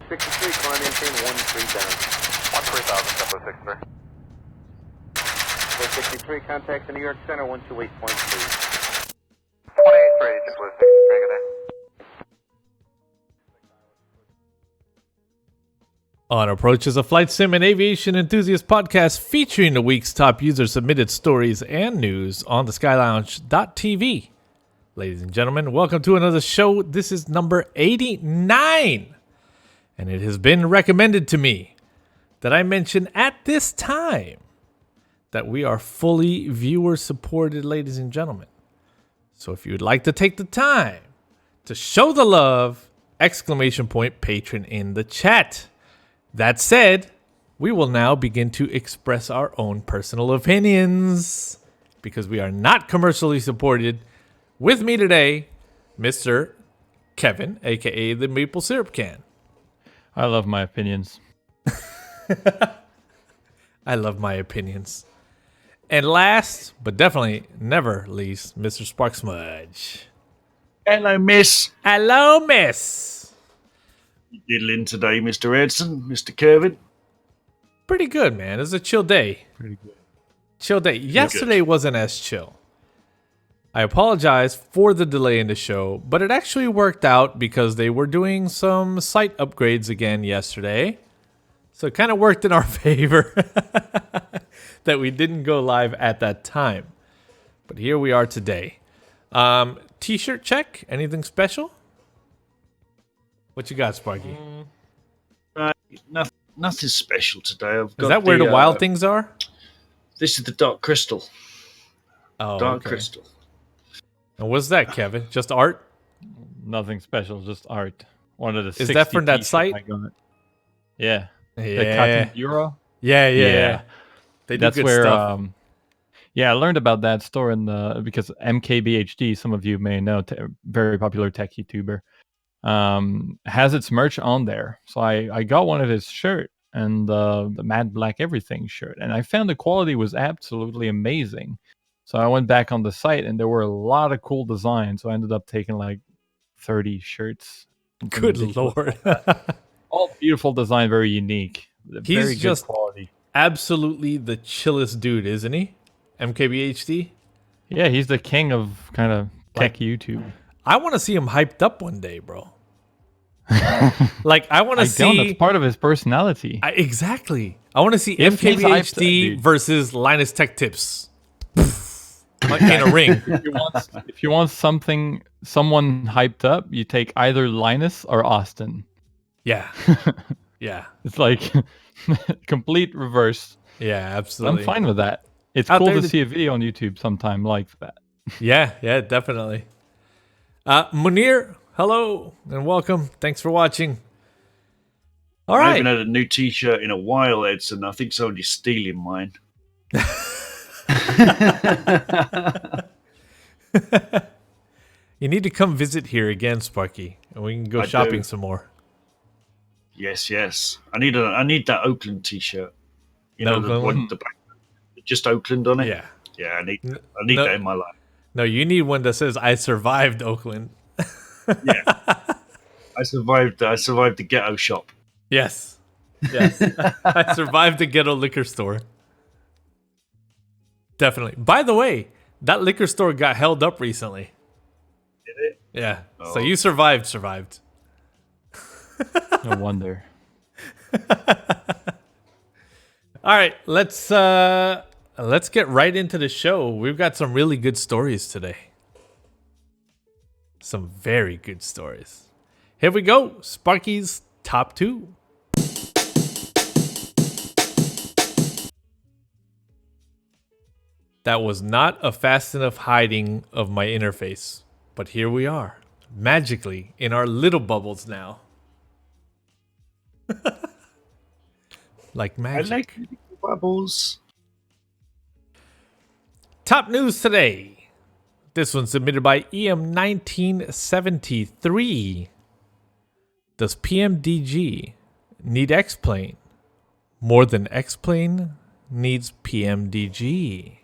63, climb maintain 13 down. 13,000, Tempo 63. 63, contact the New York Center, 128.3. 28-3, Tempo 63, good day. On Approach is a flight sim and aviation enthusiast podcast featuring the week's top user-submitted stories and news on the skylounge.tv. Ladies and gentlemen, welcome to another show. This is number 89, and it has been recommended to me that I mention at this time that we are fully viewer-supported, ladies and gentlemen. So if you would like to take the time to show the love, ! Patron in the chat. That said, we will now begin to express our own personal opinions because we are not commercially supported. With me today, Mr. Kevin, aka the Maple Syrup Can. I love my opinions. I love my opinions. And last, but definitely never least, Mr. Spark Smudge. Hello, miss. Hello, miss. You diddling today, Mr. Edson, Mr. Kevin? Pretty good, man. It was a chill day. Pretty good. Chill day. Yesterday wasn't as chill. I apologize for the delay in the show, but it actually worked out because they were doing some site upgrades again yesterday. So it kind of worked in our favor that we didn't go live at that time. But here we are today. T-shirt check? Anything special? What you got, Sparky? Nothing special today. Is that where the wild things are? This is the Dark Crystal. Oh, Dark okay. Crystal. And what's that, Kevin? Just art? Nothing special, just art. One of the Is that from that 60 site? I got. Yeah. The Yeah. Cotton Bureau. Yeah. They do That's good where. stuff. Yeah, I learned about that store in the because MKBHD, some of you may know, very popular tech YouTuber, has its merch on there. So I got one of his shirt and the matte black everything shirt, and I found the quality was absolutely amazing. So I went back on the site and there were a lot of cool designs. So I ended up taking like 30 shirts. Good Lord. All beautiful design, very unique. He's Very good just quality. absolutely the chillest dude, isn't he? MKBHD? Yeah, he's the king of kind of tech YouTube. I want to see him hyped up one day, bro. Like, I want to Don't. see... That's part of his personality. Exactly. I want to see If he's hyped up, MKBHD dude. versus Linus Tech Tips. Like in a ring. If you want someone hyped up, you take either Linus or Austin. Yeah. Yeah. It's like complete reverse. Yeah, absolutely. I'm fine with that. It's Out cool there to to- see a video on YouTube sometime like that. Yeah, definitely. Munir, hello and welcome. Thanks for watching. All I right. haven't had a new T-shirt in a while, Edson. I think somebody's stealing mine. You need to come visit here again, Sparky, and we can go I shopping do. some more. Yes. I need that Oakland T-shirt. You The know, the Oakland one, one? the back, just Oakland on it. Yeah. Yeah, I need no- that in my life. No, you need one that says "I survived Oakland." Yeah. I survived the ghetto shop. Yes. I survived the ghetto liquor store. Definitely. By the way, that liquor store got held up recently. Did it? Yeah. So Oh. you survived. No wonder. All right, let's get right into the show. We've got some really good stories today. Some very good stories. Here we go. Sparky's top 2. That was not a fast enough hiding of my interface, but here we are, magically in our little bubbles now. Like magic. I like bubbles. Top news today. This one's submitted by EM1973. Does PMDG need X-Plane more than X-Plane needs PMDG?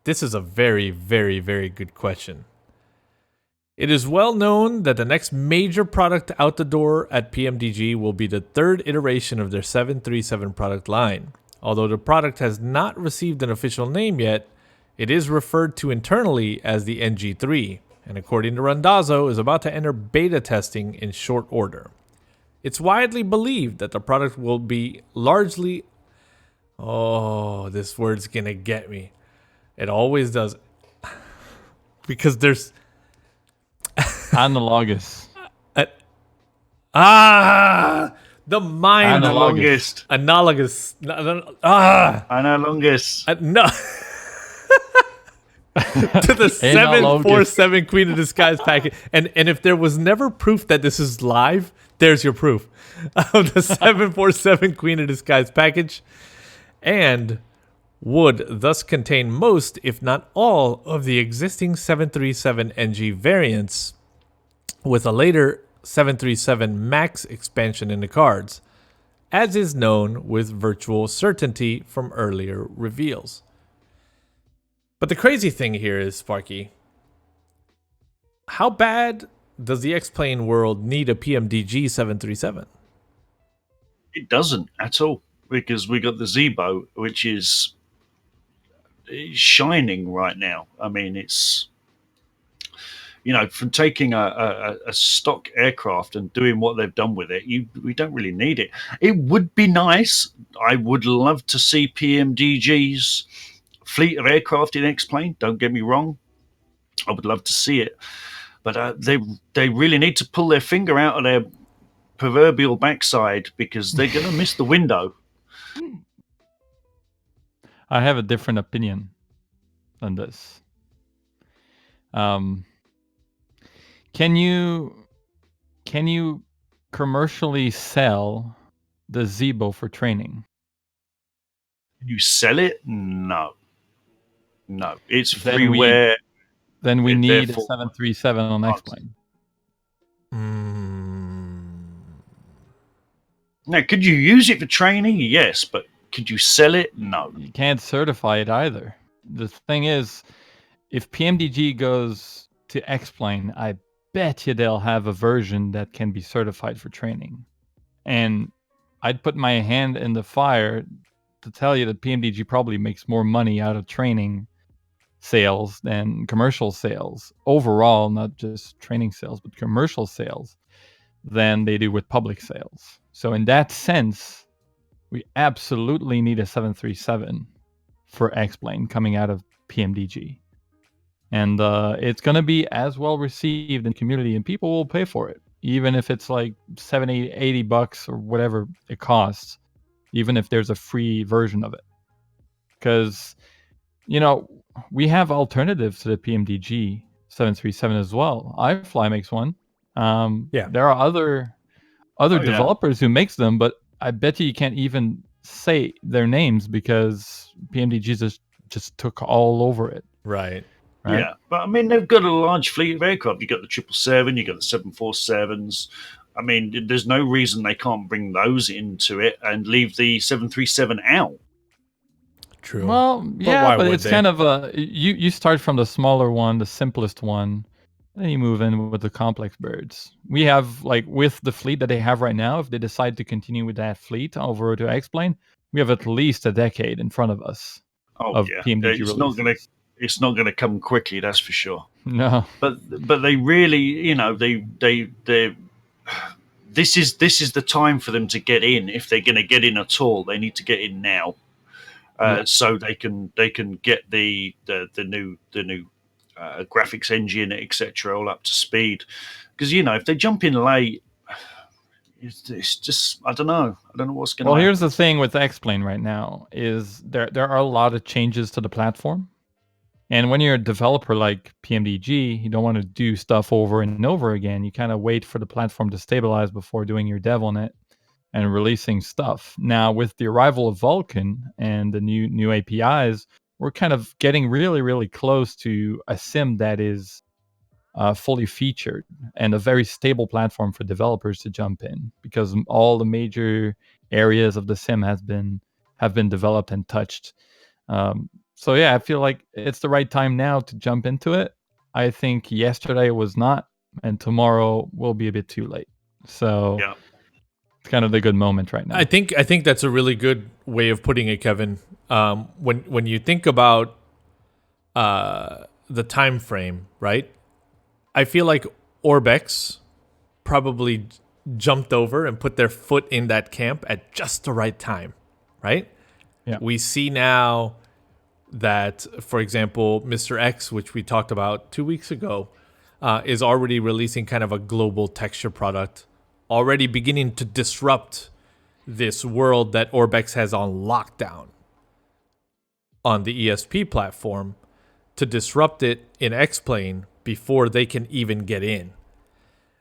This is a very, very, very good question. It is well known that the next major product out the door at PMDG will be the third iteration of their 737 product line. Although the product has not received an official name yet, it is referred to internally as the NG3, and according to Randazzo, is about to enter beta testing in short order. It's widely believed that the product will be largely... Oh, this word's gonna get me. It always does. Because there's... Analogous. The mind. Analogous. Analogous. Analogous. No. To the 747 Queen of Disguise package. And if there was never proof that this is live, there's your proof of the 747 Queen of Disguise package, and would thus contain most, if not all, of the existing 737 NG variants, with a later 737 MAX expansion in the cards, as is known with virtual certainty from earlier reveals. But the crazy thing here is, Sparky, how bad does the X-Plane world need a PMDG 737? It doesn't at all, because we got the Zebo, which is shining right now. I mean, it's, from taking a stock aircraft and doing what they've done with it, we don't really need it. It would be nice. I would love to see PMDG's fleet of aircraft in X-Plane. Don't get me wrong. I would love to see it. But they really need to pull their finger out of their proverbial backside, because they're going to miss the window. I have a different opinion on this. Can you commercially sell the Zebo for training? Can you sell it? No. It's Then freeware. Then we need a therefore 737 on X-Plane. Now, could you use it for training? Yes, but could you sell it? No. You can't certify it either. The thing is, if PMDG goes to X-Plane, I bet you they'll have a version that can be certified for training. And I'd put my hand in the fire to tell you that PMDG probably makes more money out of training sales than commercial sales overall, not just training sales, but commercial sales, than they do with public sales. So in that sense, we absolutely need a 737 for X-Plane coming out of PMDG. And it's going to be as well received in the community, and people will pay for it, even if it's like $70, $80 or whatever it costs, even if there's a free version of it. Because, we have alternatives to the PMDG 737 as well. iFly makes one. There are other developers who makes them, but I bet you can't even say their names because PMDG just took all over it. Right. Yeah, but I mean, they've got a large fleet of aircraft. You got the 777, you got the 747s. I mean, there's no reason they can't bring those into it and leave the 737 out. True. Well, but it's kind of you start from the smaller one, the simplest one, then you move in with the complex birds. We have, like, with the fleet that they have right now, if they decide to continue with that fleet over to X-Plane, we have at least a decade in front of us. PMDG it's not gonna come quickly, that's for sure. No, but they really, this is the time for them to get in. If they're going to get in at all, they need to get in now, so they can get the new graphics engine, etc., all up to speed. Because if they jump in late, it's just I don't know what's going to. Well, here's the thing with X-Plane right now is there are a lot of changes to the platform. And when you're a developer like PMDG, you don't want to do stuff over and over again. You kind of wait for the platform to stabilize before doing your dev on it and releasing stuff. Now, with the arrival of Vulkan and the new APIs, we're kind of getting really, really close to a sim that is fully featured and a very stable platform for developers to jump in, because all the major areas of the sim have been developed and touched. So yeah, I feel like it's the right time now to jump into it. I think yesterday was not, and tomorrow will be a bit too late. So Yeah. it's kind of the good moment right now. I think that's a really good way of putting it, Kevin. When you think about the time frame, right? I feel like Orbex probably jumped over and put their foot in that camp at just the right time, right? Yeah. We see now that, for example, Mr. X, which we talked about 2 weeks ago, is already releasing kind of a global texture product, already beginning to disrupt this world that Orbex has on lockdown on the ESP platform, to disrupt it in X-Plane before they can even get in.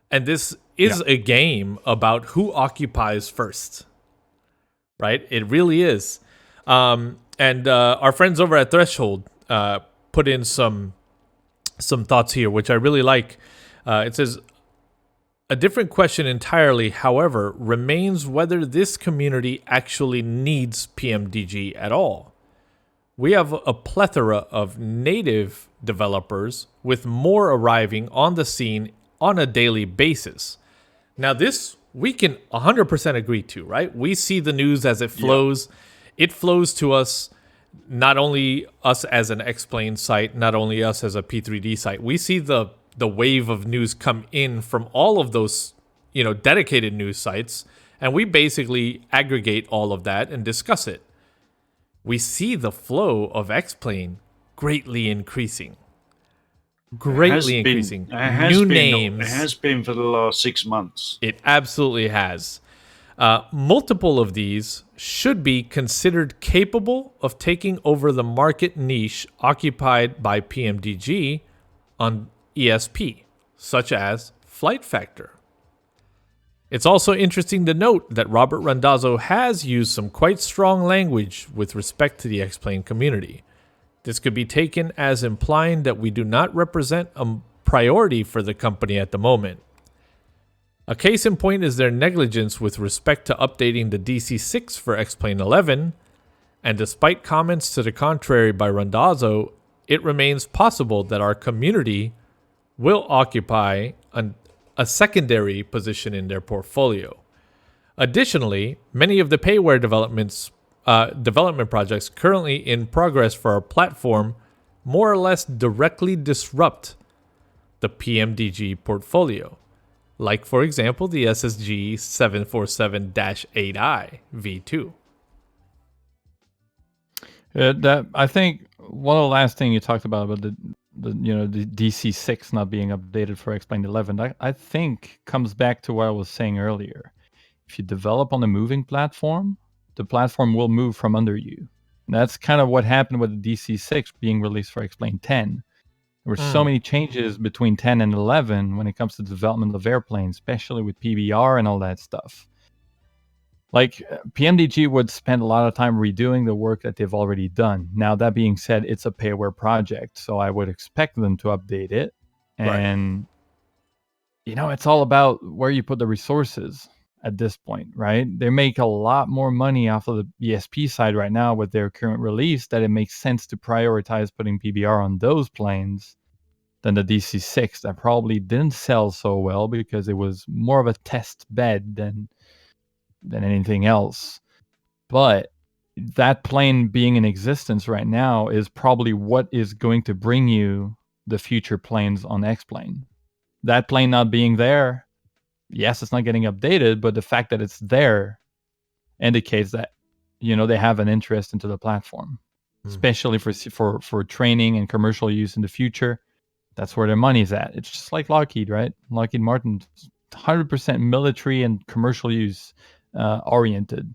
And this is a game about who occupies first, right? It really is. And our friends over at Threshold put in some thoughts here, which I really like. It says, a different question entirely, however, remains whether this community actually needs PMDG at all. We have a plethora of native developers, with more arriving on the scene on a daily basis. Now, this we can 100% agree to, right? We see the news as it flows. It flows to us, not only us as an X-Plane site, not only us as a P3D site. We see the wave of news come in from all of those, dedicated news sites, and we basically aggregate all of that and discuss it. We see the flow of X-Plane greatly increasing. New names. It has been for the last 6 months. It absolutely has. Multiple of these should be considered capable of taking over the market niche occupied by PMDG on ESP, such as Flight Factor. It's also interesting to note that Robert Randazzo has used some quite strong language with respect to the X-Plane community. This could be taken as implying that we do not represent a priority for the company at the moment. A case in point is their negligence with respect to updating the DC6 for X-Plane 11, and despite comments to the contrary by Randazzo, it remains possible that our community will occupy a secondary position in their portfolio. Additionally, many of the payware development projects currently in progress for our platform more or less directly disrupt the PMDG portfolio, like, for example, the SSG 747-8i V2. I think one of the last thing you talked about the DC6 not being updated for X-Plane 11, I think comes back to what I was saying earlier. If you develop on a moving platform, the platform will move from under you. And that's kind of what happened with the DC6 being released for X-Plane 10. There were so many changes between 10 and 11 when it comes to the development of airplanes, especially with PBR and all that stuff. Like, PMDG would spend a lot of time redoing the work that they've already done. Now, that being said, it's a payware project, so I would expect them to update it. And, it's all about where you put the resources at this point, right? They make a lot more money off of the ESP side right now with their current release that it makes sense to prioritize putting PBR on those planes than the DC6 that probably didn't sell so well because it was more of a test bed than anything else. But that plane being in existence right now is probably what is going to bring you the future planes on X-Plane. That plane not being there, yes, it's not getting updated, but the fact that it's there indicates that, they have an interest into the platform, especially for training and commercial use in the future. That's where their money's at. It's just like Lockheed, right? Lockheed Martin, 100% military and commercial use oriented.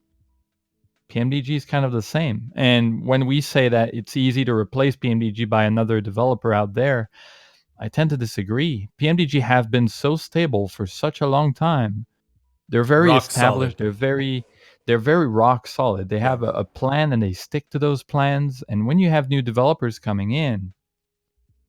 PMDG is kind of the same. And when we say that it's easy to replace PMDG by another developer out there, I tend to disagree. PMDG have been so stable for such a long time. They're very rock established. solid. They're very rock solid. They have a plan and they stick to those plans. And when you have new developers coming in,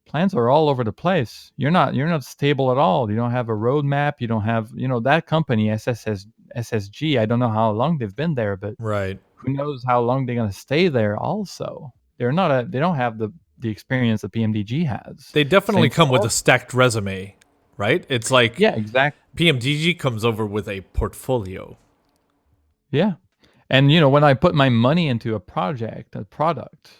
plans are all over the place. You're not stable at all. You don't have a roadmap. You don't have, that company, SSG, I don't know how long they've been there, but Right. who knows how long they're going to stay there also. They don't have the the experience that PMDG has. They definitely Same come with for- a stacked resume, right? It's like Yeah, exactly. PMDG comes over with a portfolio. Yeah. And when I put my money into a project, a product,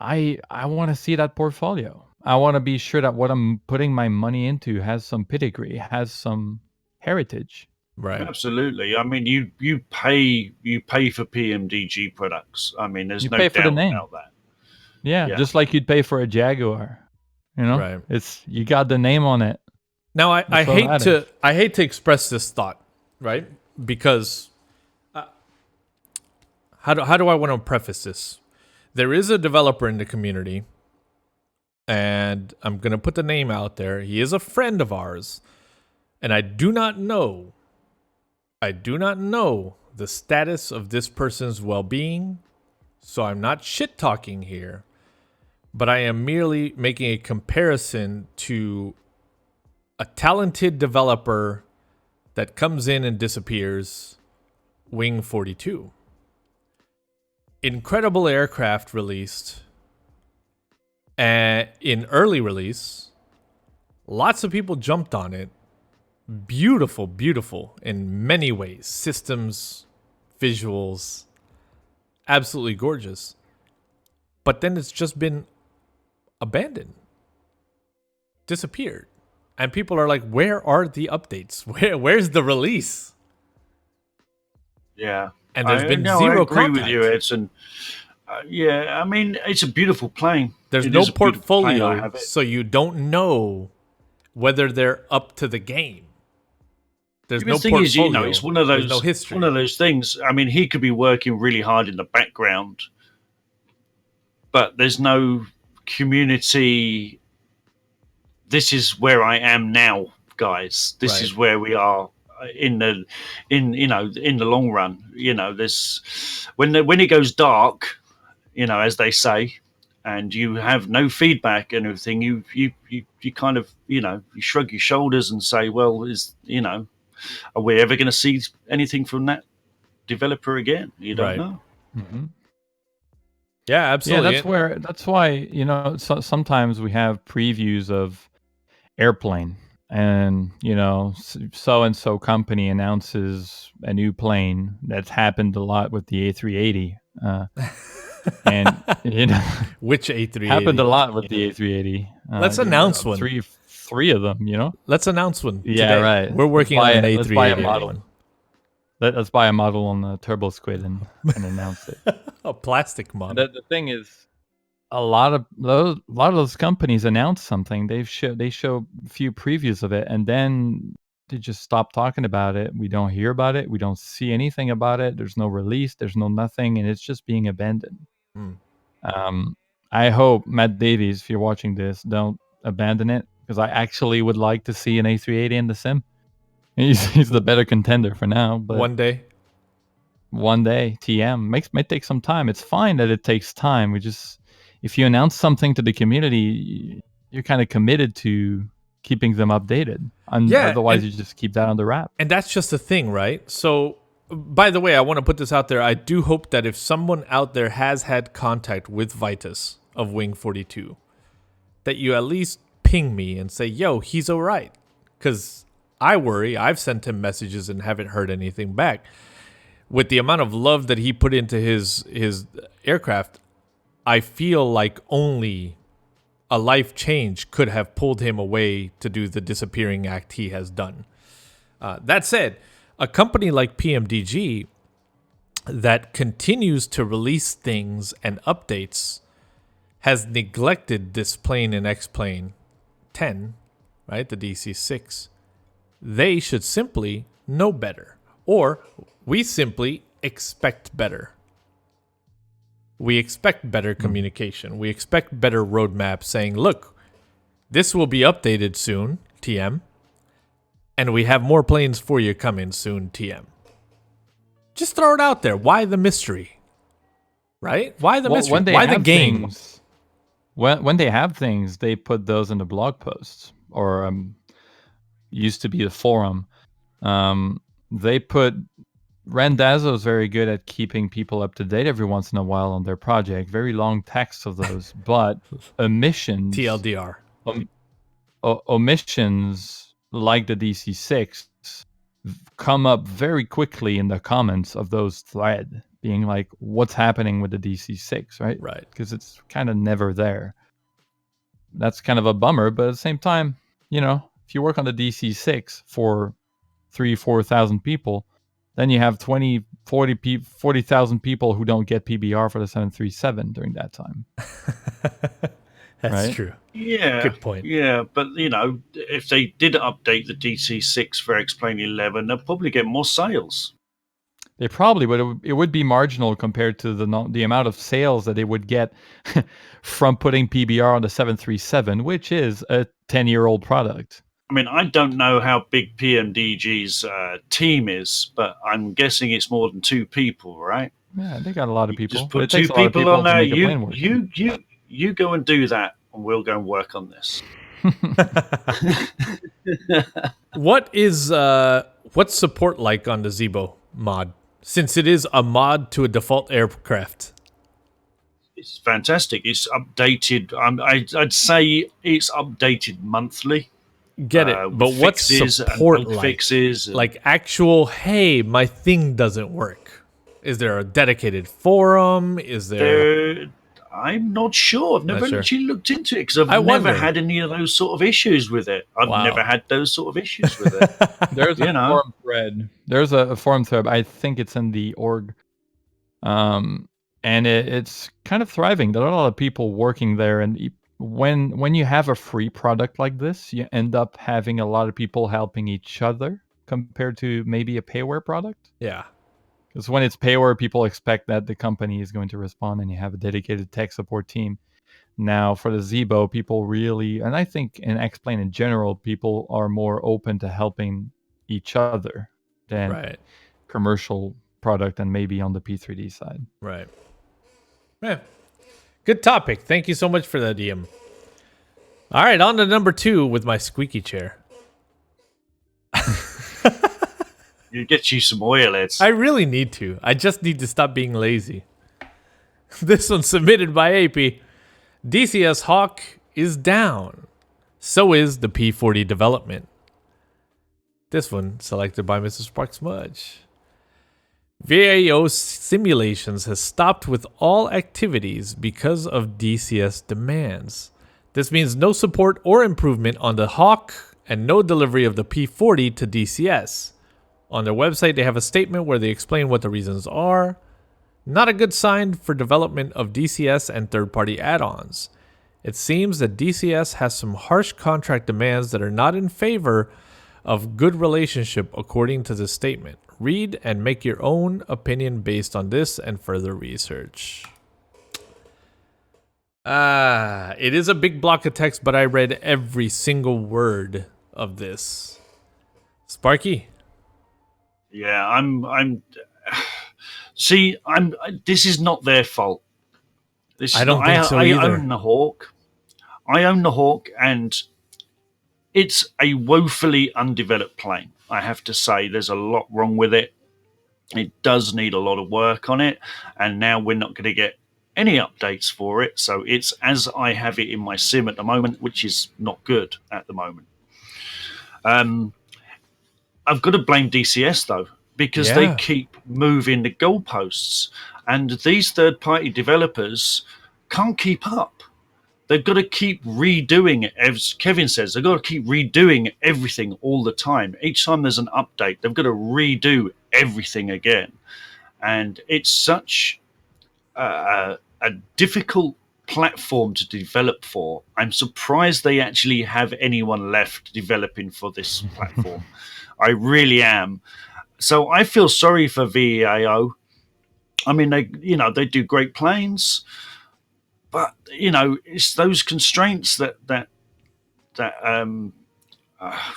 I want to see that portfolio. I want to be sure that what I'm putting my money into has some pedigree, has some heritage. Right. Absolutely. I mean, you pay for PMDG products. I mean, there's You no pay for the doubt name. about that. Yeah, Yeah. just like you'd pay for a Jaguar. Right. It's you got the name on it. Now, I That's what hate matters. I hate to express this thought, right? Because how do I want to preface this? There is a developer in the community, and I'm gonna put the name out there. He is a friend of ours, and I do not know the status of this person's well-being, so I'm not shit talking here, but I am merely making a comparison to a talented developer that comes in and disappears, Wing 42. Incredible aircraft released in early release. Lots of people jumped on it. Beautiful, beautiful in many ways. Systems, visuals, absolutely gorgeous. But then it's just been abandoned, disappeared. And people are like, where are the updates? Where's the release? Yeah. And there's been I zero agree contact. with you, Edson. Yeah, I mean, it's a beautiful plane. There's It no is a beautiful plane. I portfolio, have it. so you don't know whether they're up to the game. There's The no thing portfolio. is, it's one of those, There's no history. one of those things. I mean, he could be working really hard in the background, but there's no community. This is where I am now, guys. This Right. is where we are in the long run. There's when it goes dark, as they say, and you have no feedback and everything, you kind of you shrug your shoulders and say, well, are we ever going to see anything from that developer again? You don't Right. know. Mm-hmm. Yeah, absolutely. Yeah, that's why sometimes we have previews of airplane, and so and so company announces a new plane. That's happened a lot with the A380, and Which A380? happened a lot with the A380. Let's announce one. Three of them. Let's announce one. Yeah, today. right. We're working Let's on buy an it. Let's buy a A380. model. everyone. Let's buy a model on the Turbo Squid and announce it. A plastic model. The thing is, a lot of those companies announce something. They show a few previews of it, and then they just stop talking about it. We don't hear about it. We don't see anything about it. There's no release. There's no nothing, and it's just being abandoned. I hope Matt Davies, if you're watching this, don't abandon it, because I actually would like to see an A380 in the sim. He's the better contender for now, but One day. TM might take some time. It's fine that it takes time. If you announce something to the community, you're kind of committed to keeping them updated. Otherwise, you just keep that on the wrap. And that's just the thing, right? So, by the way, I want to put this out there. I do hope that if someone out there has had contact with Vitus of Wing 42, that you at least ping me and say, yo, he's all right. Because I worry. I've sent him messages and haven't heard anything back. With the amount of love that he put into his aircraft, I feel like only a life change could have pulled him away to do the disappearing act he has done. That said, a company like PMDG that continues to release things and updates has neglected this plane and X-Plane 10, right? The DC-6. They should simply know better. Or we simply expect better. We expect better communication. We expect better roadmap saying, look, this will be updated soon, TM. And we have more planes for you coming soon, TM. Just throw it out there. Why the mystery? Right? Why the mystery? Why the game? When they have things, they put those in the blog posts, or used to be the forum. They put Randazzo is very good at keeping people up to date every once in a while on their project. Very long texts of those, but omissions, TLDR. Omissions like the DC6 come up very quickly in the comments of those thread, being like, "What's happening with the DC6?" Right? Right. Because it's kind of never there. That's kind of a bummer, but at the same time, if you work on the DC6 for 4,000 people, then you have 40,000 people who don't get PBR for the 737 during that time. That's right? true. Yeah. Good point. Yeah, but if they did update the DC6 for X-Plane 11, they'll probably get more sales. They probably, but it would be marginal compared to the amount of sales that they would get from putting PBR on the 737, which is a 10-year-old product. I mean, I don't know how big PMDG's team is, but I'm guessing it's more than 2 people, right? Yeah, they got a lot of people. Just put It takes 2 a lot of people on to there. make a plane work. You go and do that, and we'll go and work on this. What's support like on the Zebo mod? Since it is a mod to a default aircraft. It's fantastic. It's updated. I'd say it's updated monthly. Get it, but what's support like? Fixes like actual, hey, my thing doesn't work. Is there a dedicated forum? Is there? I'm not sure. I've never actually looked into it because I've never had any of those sort of issues with it. I've never had those sort of issues with it. There's a forum thread. There's a forum thread. I think it's in the org. And it's kind of thriving. There are a lot of people working there. And when you have a free product like this, you end up having a lot of people helping each other compared to maybe a payware product. Yeah. Because when it's payware, people expect that the company is going to respond and you have a dedicated tech support team. Now, for the Zebo, people really, and I think in X-Plane in general, people are more open to helping each other than commercial product and maybe on the P3D side. Right. Yeah. Good topic. Thank you so much for that, Ian. All right, on to number 2 with my squeaky chair. You get you some oil, Eds. I really need to. I just need to stop being lazy. This one's submitted by AP. DCS Hawk is down. So is the P40 development. This one selected by Mr. Spark Smudge. VAO Simulations has stopped with all activities because of DCS demands. This means no support or improvement on the Hawk and no delivery of the P40 to DCS. On their website, they have a statement where they explain what the reasons are. Not a good sign for development of DCS and third-party add-ons. It seems that DCS has some harsh contract demands that are not in favor of good relationship according to this statement. Read and make your own opinion based on this and further research. It is a big block of text, but I read every single word of this. Sparky? Yeah, See, this is not their fault. I don't think so either. I own the Hawk. And it's a woefully undeveloped plane. I have to say, there's a lot wrong with it. It does need a lot of work on it, and now we're not going to get any updates for it. So it's as I have it in my sim at the moment, which is not good at the moment. I've got to blame DCS though, because they keep moving the goalposts, and these third-party developers can't keep up. They've got to keep redoing it. As Kevin says, they've got to keep redoing everything all the time. Each time there's an update, they've got to redo everything again. And it's such a difficult platform to develop for. I'm surprised they actually have anyone left developing for this platform. I really am. So I feel sorry for VAO. I mean, they do great planes, but it's those constraints that I'm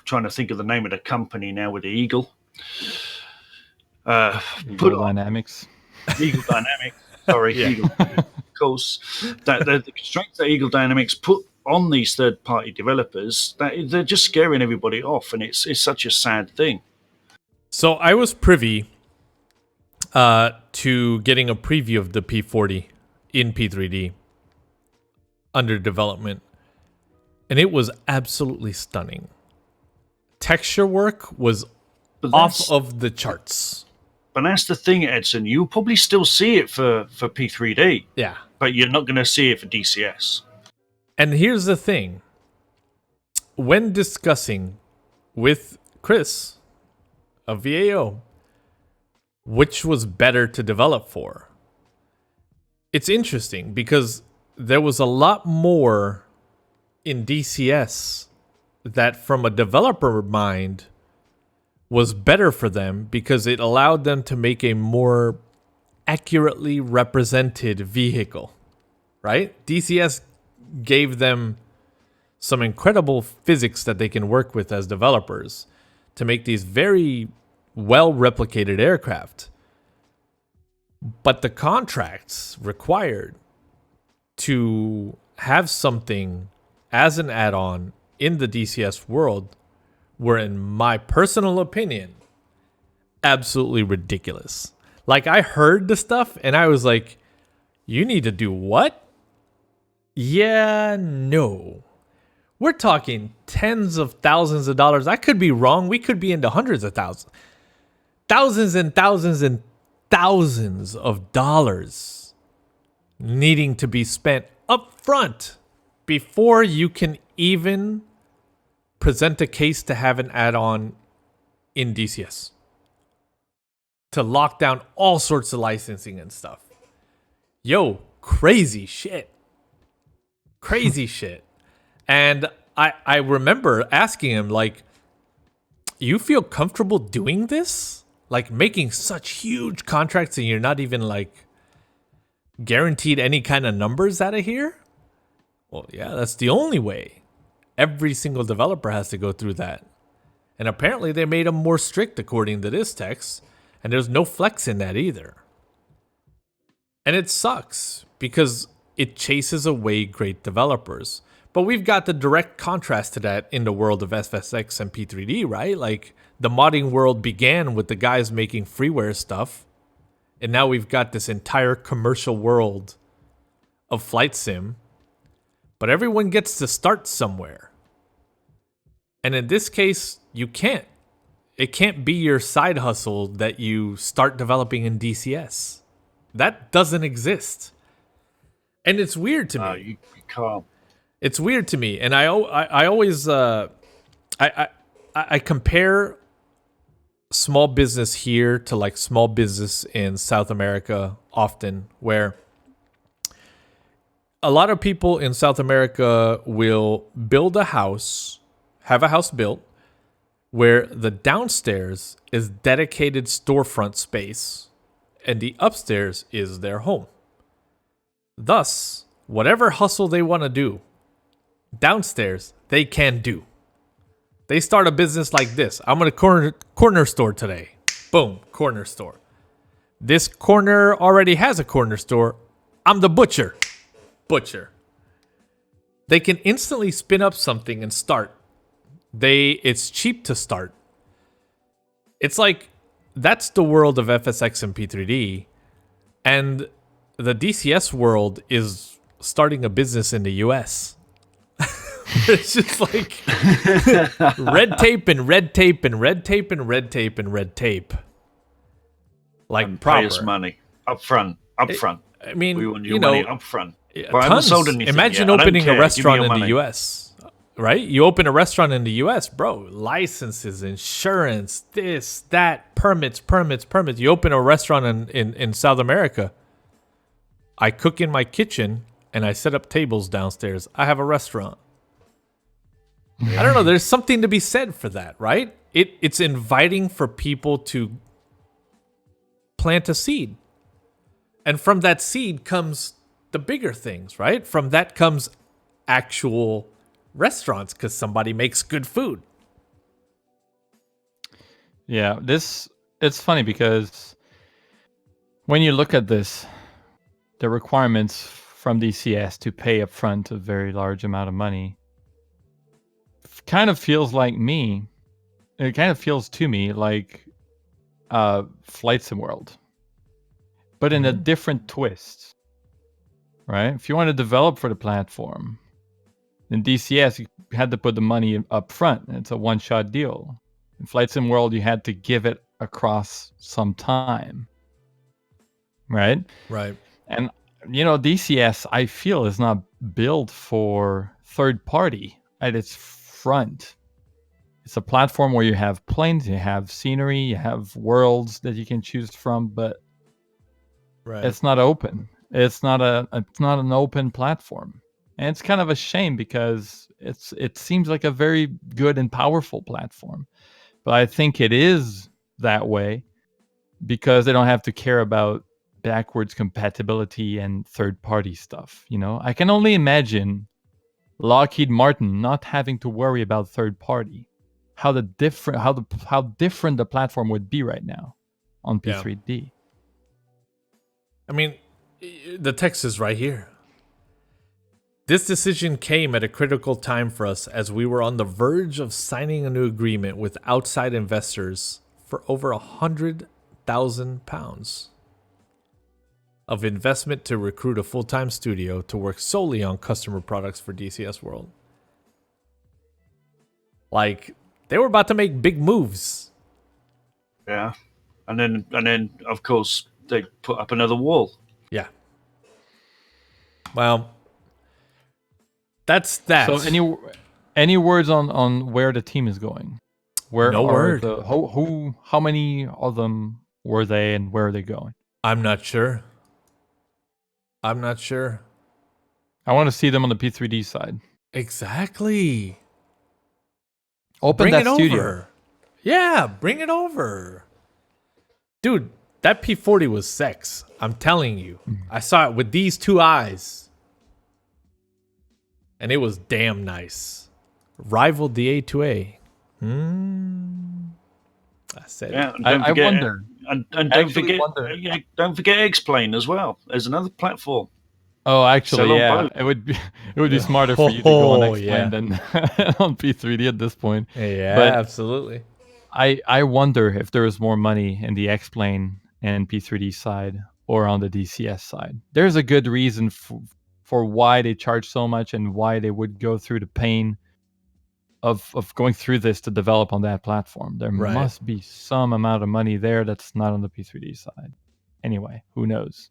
trying to think of the name of the company now with the Eagle. Eagle Dynamics. Eagle Dynamics. Sorry, Eagle. Of course, that the constraints that Eagle Dynamics put on these third-party developers, that they're just scaring everybody off, and it's such a sad thing. So I was privy to getting a preview of the P40 in P3D under development. And it was absolutely stunning. Texture work was off of the charts. But that's the thing, Edson. You'll probably still see it for P3D. Yeah. But you're not going to see it for DCS. And here's the thing. When discussing with Chris of VAO, which was better to develop for, it's interesting because there was a lot more in DCS that from a developer mind was better for them because it allowed them to make a more accurately represented vehicle, right? DCS gave them some incredible physics that they can work with as developers to make these very well replicated aircraft. But the contracts required to have something as an add-on in the DCS world were, in my personal opinion, absolutely ridiculous. Like, I heard the stuff and I was like, you need to do what? Yeah, no. We're talking tens of thousands of dollars. I could be wrong. We could be into hundreds of thousands. Thousands and thousands and thousands of dollars needing to be spent up front before you can even present a case to have an add-on in DCS. To lock down all sorts of licensing and stuff. Yo, crazy shit. Crazy shit. And I remember asking him, like, you feel comfortable doing this? Like, making such huge contracts and you're not even, like, guaranteed any kind of numbers out of here? Well, yeah, that's the only way. Every single developer has to go through that. And apparently they made them more strict according to this text. And there's no flex in that either. And it sucks because it chases away great developers. But we've got the direct contrast to that in the world of FSX and P3D, right? Like, the modding world began with the guys making freeware stuff. And now we've got this entire commercial world of flight sim. But everyone gets to start somewhere. And in this case, you can't. It can't be your side hustle that you start developing in DCS. That doesn't exist. And it's weird to me. You can't. It's weird to me. And I always I compare small business here to like small business in South America often, where a lot of people in South America will build a house, have a house built, where the downstairs is dedicated storefront space and the upstairs is their home. Thus, whatever hustle they want to do, downstairs, they can do. They start a business like this. I'm going to corner store today. Boom, corner store. This corner already has a corner store. I'm the butcher. Butcher. They can instantly spin up something and start. It's cheap to start. It's like, that's the world of FSX and P3D. And the DCS world is starting a business in the US. It's just like red tape and red tape and red tape and red tape and red tape. Like, And proper. pay us money up front. I mean, We want your you know, money up front. Yeah, But I haven't tons. sold anything Imagine yet. I don't opening care. a Give me restaurant your in the money. US, right? You open a restaurant in the US, bro. Licenses, insurance, this, that, permits. You open a restaurant in South America. I cook in my kitchen and I set up tables downstairs. I have a restaurant. I don't know. There's something to be said for that, right? It's inviting for people to plant a seed. And from that seed comes the bigger things, right? From that comes actual restaurants because somebody makes good food. Yeah, it's funny because when you look at this, the requirements from DCS to pay upfront a very large amount of money kind of feels like me. It kind of feels to me like Flight Sim World. but in a different twist, right? If you want to develop for the platform, in DCS, you had to put the money up front. It's a one-shot deal. In Flight Sim World, you had to give it across some time, right? Right. And, DCS, I feel, is not built for third party at its front. It's a platform where you have planes, you have scenery, you have worlds that you can choose from, but it's not open. It's not an open platform. And it's kind of a shame because it seems like a very good and powerful platform. But I think it is that way because they don't have to care about backwards compatibility and third-party stuff. I can only imagine Lockheed Martin not having to worry about third-party. How different the platform would be right now on P3D. I mean, the text is right here. This decision came at a critical time for us as we were on the verge of signing a new agreement with outside investors for over £100,000 of investment to recruit a full-time studio to work solely on customer products for DCS World. Like, they were about to make big moves. Yeah. And then of course they put up another wall. Yeah. Well, that's that. So any words on where the team is going? No word. How many of them were they and where are they going? I'm not sure. I want to see them on the P3D side. Exactly. Open that studio. Over. Yeah, bring it over. Dude, that P40 was sex. I'm telling you. I saw it with these two eyes. And it was damn nice. Rivaled the A2A. I said Yeah, it. and don't I forget, wonder. And don't forget X-Plane as well. There's another platform. Oh, actually, Sell on yeah. both. It would be smarter for you to go on X-Plane yeah. than on P3D at this point. Yeah, But absolutely. I wonder if there is more money in the X-Plane and P3D side or on the DCS side. There's a good reason for why they charge so much and why they would go through the pain of going through this to develop on that platform. There must be some amount of money there that's not on the P3D side. Anyway, who knows?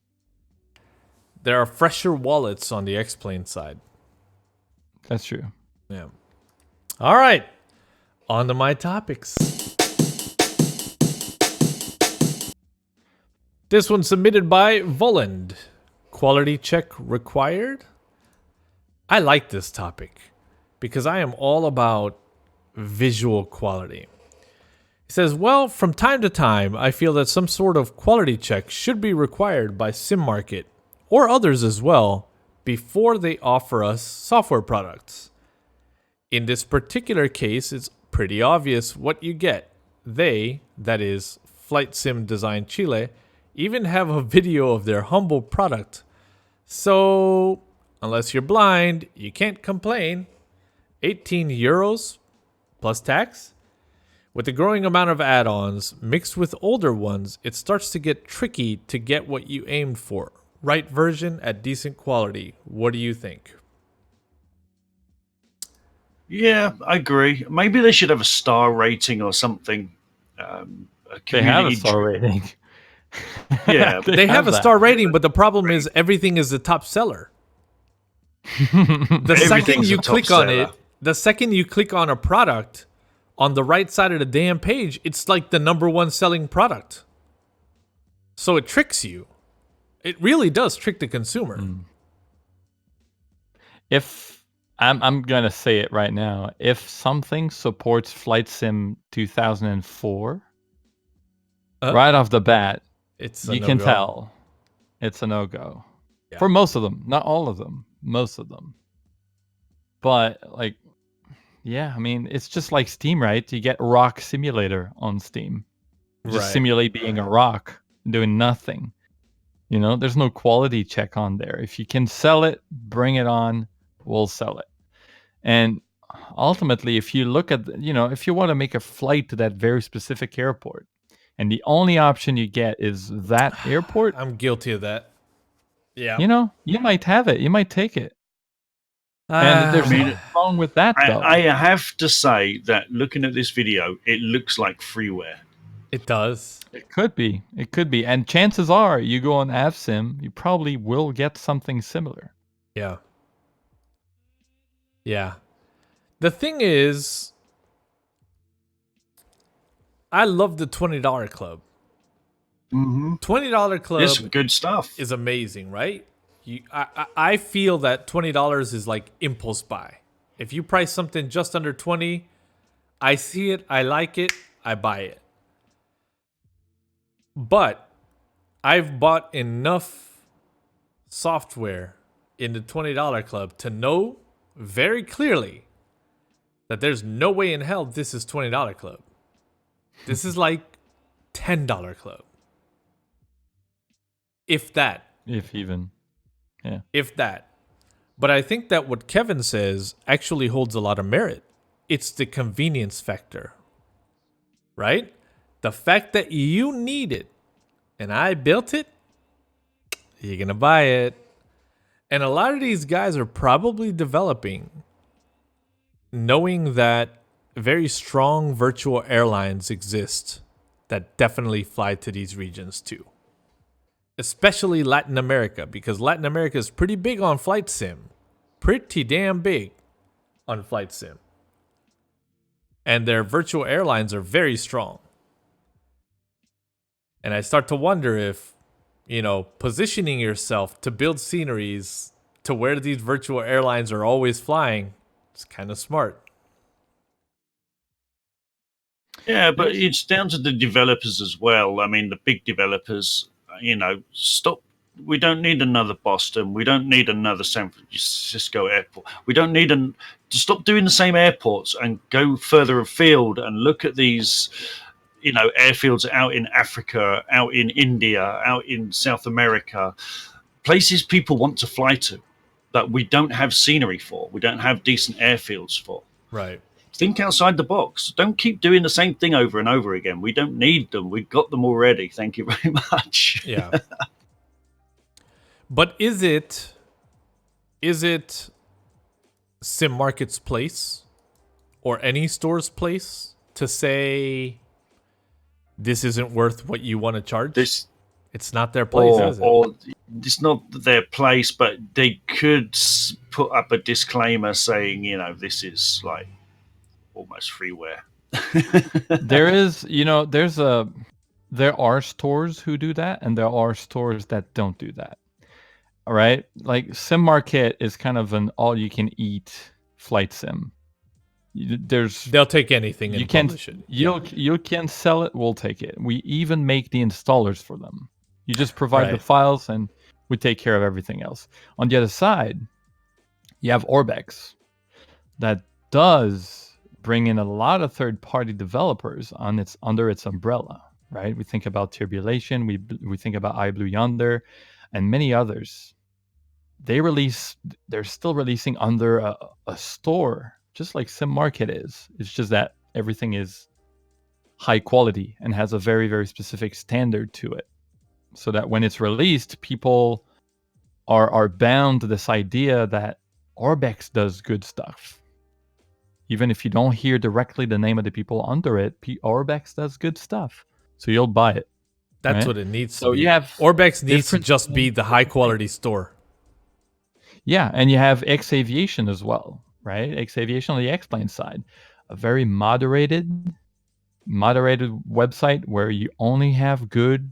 There are fresher wallets on the X-Plane side. That's true. Yeah. All right. On to my topics. This one submitted by Voland. Quality check required? I like this topic because I am all about visual quality. He says, well, from time to time, I feel that some sort of quality check should be required by SimMarket or others as well before they offer us software products. In this particular case, it's pretty obvious what you get. They, that is, Flight Sim Design Chile, even have a video of their humble product. So, unless you're blind, you can't complain. 18 euros plus tax? With the growing amount of add-ons mixed with older ones, it starts to get tricky to get what you aimed for. Right version at decent quality. What do you think? Yeah, I agree. Maybe they should have a star rating or something. They have a star rating. Yeah, They have a star rating, but the problem is everything is the top seller. The second Everything's you a top click on seller. it, the second you click on a product, on the right side of the damn page, it's like the number one selling product. So it tricks you. It really does trick the consumer. If I'm gonna say it right now, if something supports Flight Sim 2004, right off the bat, you can tell it's a no-go. Yeah. For most of them, not all of them, most of them. But like, yeah, I mean, it's just like Steam, right? You get Rock Simulator on Steam. You just simulate being a rock, doing nothing. You know, there's no quality check on there. If you can sell it, bring it on, we'll sell it. And ultimately, if you look at, if you want to make a flight to that very specific airport, and the only option you get is that airport, I'm guilty of that. Yeah. you know, you might have it. You might take it. And there's nothing wrong with that, though. I have to say that looking at this video, it looks like freeware. It does. It could be. It could be. And chances are, you go on AvSim, you probably will get something similar. Yeah. Yeah. The thing is, I love the $20 club. Mm-hmm. $20 club There's some good stuff. is amazing, right? I feel that $20 is like impulse buy. If you price something just under 20, I see it, I like it, I buy it. But I've bought enough software in the $20 club to know very clearly that there's no way in hell this is $20 club. This is like $10 club. If that. If even. Yeah. If that. But I think that what Kevin says actually holds a lot of merit. It's the convenience factor. Right? The fact that you need it and I built it, you're going to buy it. And a lot of these guys are probably developing knowing that very strong virtual airlines exist that definitely fly to these regions too. Especially Latin America, because Latin America is pretty big on flight sim. Pretty damn big on flight sim. And their virtual airlines are very strong. And I start to wonder if, positioning yourself to build sceneries to where these virtual airlines are always flying is kind of smart. Yeah, but it's down to the developers as well. I mean, the big developers, stop. We don't need another Boston. We don't need another San Francisco airport. We don't need to stop doing the same airports and go further afield and look at these, airfields out in Africa, out in India, out in South America, places people want to fly to that we don't have scenery for. We don't have decent airfields for. Right. Think outside the box. Don't keep doing the same thing over and over again. We don't need them. We've got them already. Thank you very much. Yeah. But is it Sim Market's place or any store's place to say this isn't worth what you want to charge? It's not their place, is it? Or it's not their place, but they could put up a disclaimer saying, this is like almost freeware. There are stores who do that, and there are stores that don't do that. All right, like Sim Market is kind of an all-you-can-eat flight sim. They'll take anything and publish it. You can sell it. We'll take it. We even make the installers for them. You just provide the Right. files, and we take care of everything else. On the other side, you have Orbex that does bring in a lot of third-party developers under its umbrella, right? We think about Turbulation, we think about iBlue Yonder, and many others. They're still releasing under a store, just like Sim Market is. It's just that everything is high quality and has a very, very specific standard to it, so that when it's released, people are bound to this idea that Orbex does good stuff. Even if you don't hear directly the name of the people under it, Orbex does good stuff. So you'll buy it. That's right? what it needs So to be. you have Orbex needs to different- just be the high quality store. Yeah, and you have X Aviation as well, right? X Aviation on the X-Plane side. A very moderated website where you only have good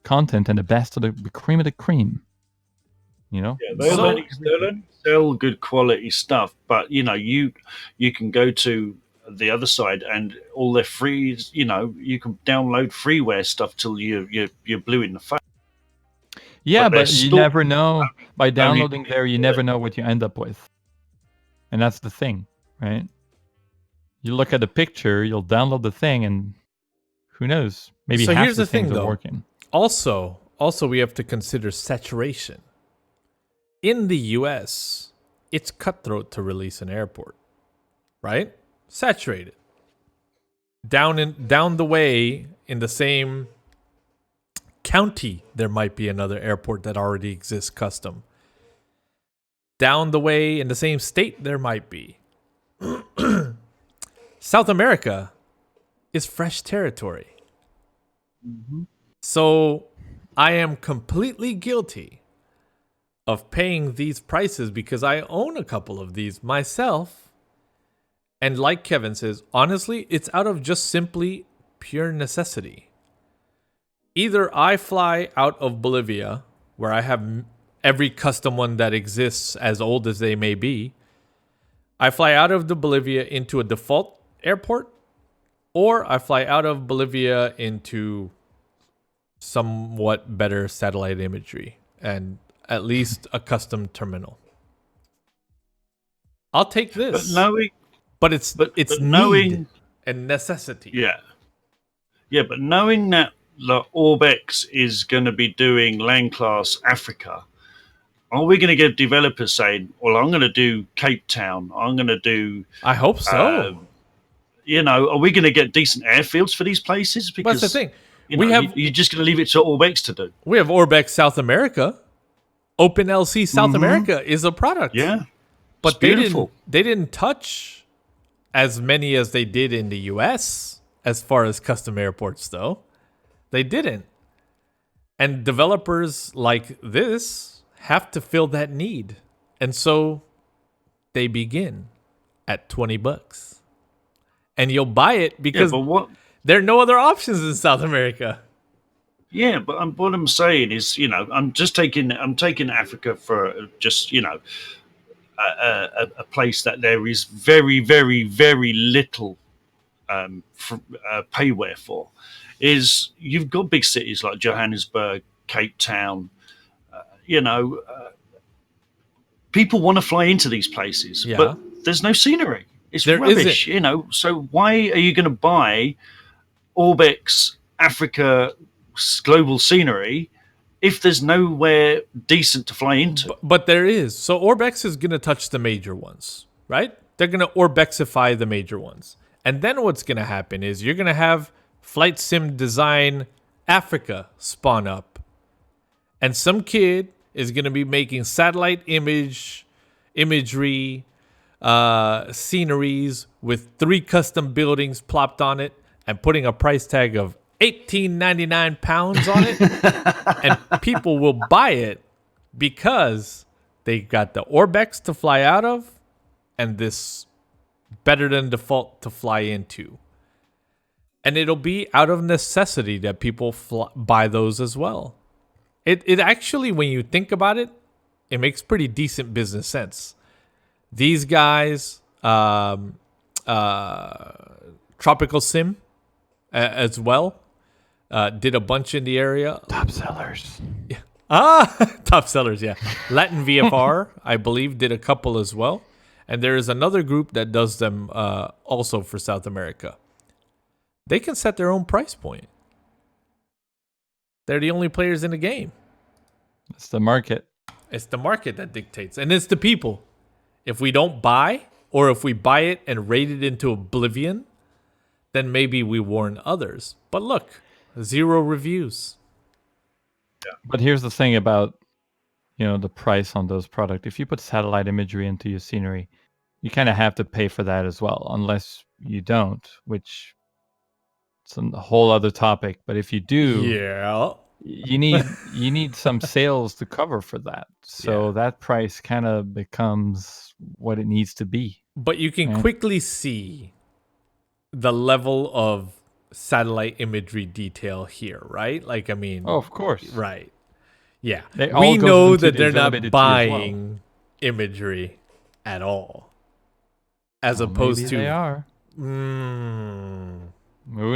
content and the best of the cream of the cream. Yeah, they'll only sell good quality stuff, but you can go to the other side and all their free. You can download freeware stuff till you're blue in the face. Yeah, But they're but you still- never know. By downloading there, you yeah. never know what you end up with. And that's the thing, right? You look at the picture, you'll download the thing, and who knows? Maybe So half here's the the thing, things are though. working. Also, we have to consider saturation. In the US, it's cutthroat to release an airport, right? Saturated. Down the way in the same county, there might be another airport that already exists custom. Down the way in the same state, there might be. South America is fresh territory. So I am completely guilty of paying these prices because I own a couple of these myself. And like Kevin says, honestly, it's out of just simply pure necessity. Either I fly out of Bolivia, where I have every custom one that exists, as old as they may be. I fly out of the Bolivia into a default airport, or I fly out of Bolivia into somewhat better satellite imagery and at least a custom terminal. I'll take this. But it's knowing need and necessity. Yeah, but knowing that the Orbex is going to be doing land class Africa, are we going to get developers saying, well, I'm going to do Cape Town, I'm going to do... I hope so. Are we going to get decent airfields for these places? Because that's the thing. You're just going to leave it to Orbex to do. We have Orbex South America. OpenLC South America is a product. Yeah. But they didn't touch as many as they did in the US as far as custom airports, though. They didn't. And developers like this have to fill that need. And so they begin at $20. And you'll buy it because there are no other options in South America. Yeah, but what I'm saying is, I'm taking Africa for just, a place that there is very, very, very little payware for. Is you've got big cities like Johannesburg, Cape Town, people want to fly into these places, but there's no scenery. It's rubbish, So why are you going to buy Orbex Africa global scenery if there's nowhere decent to fly into? But there is. So Orbex is going to touch the major ones, right? They're going to Orbexify the major ones. And then what's going to happen is you're going to have Flight Sim Design Africa spawn up. And some kid is going to be making satellite imagery, sceneries with 3 custom buildings plopped on it and putting a price tag of £18.99 on it. And people will buy it because they got the Orbex to fly out of and this better than default to fly into. And it'll be out of necessity that people buy those as well. It actually, when you think about it, it makes pretty decent business sense. These guys, Tropical Sim as well, did a bunch in the area. Top sellers. Yeah. Top sellers, yeah. Latin VFR, I believe, did a couple as well. And there is another group that does them also for South America. They can set their own price point. They're the only players in the game. It's the market. It's the market that dictates. And it's the people. If we don't buy, or if we buy it and rate it into oblivion, then maybe we warn others. But look, 0 reviews. Yeah. But here's the thing about, the price on those products. If you put satellite imagery into your scenery, you kind of have to pay for that as well, unless you don't, which is a whole other topic. But if you do, you need some sales to cover for that. So that price kind of becomes what it needs to be. But you can quickly see the level of satellite imagery detail here, right? Like, I mean... Oh, of course. Right. Yeah. We know that they're not buying imagery at all. As opposed to... they are. Who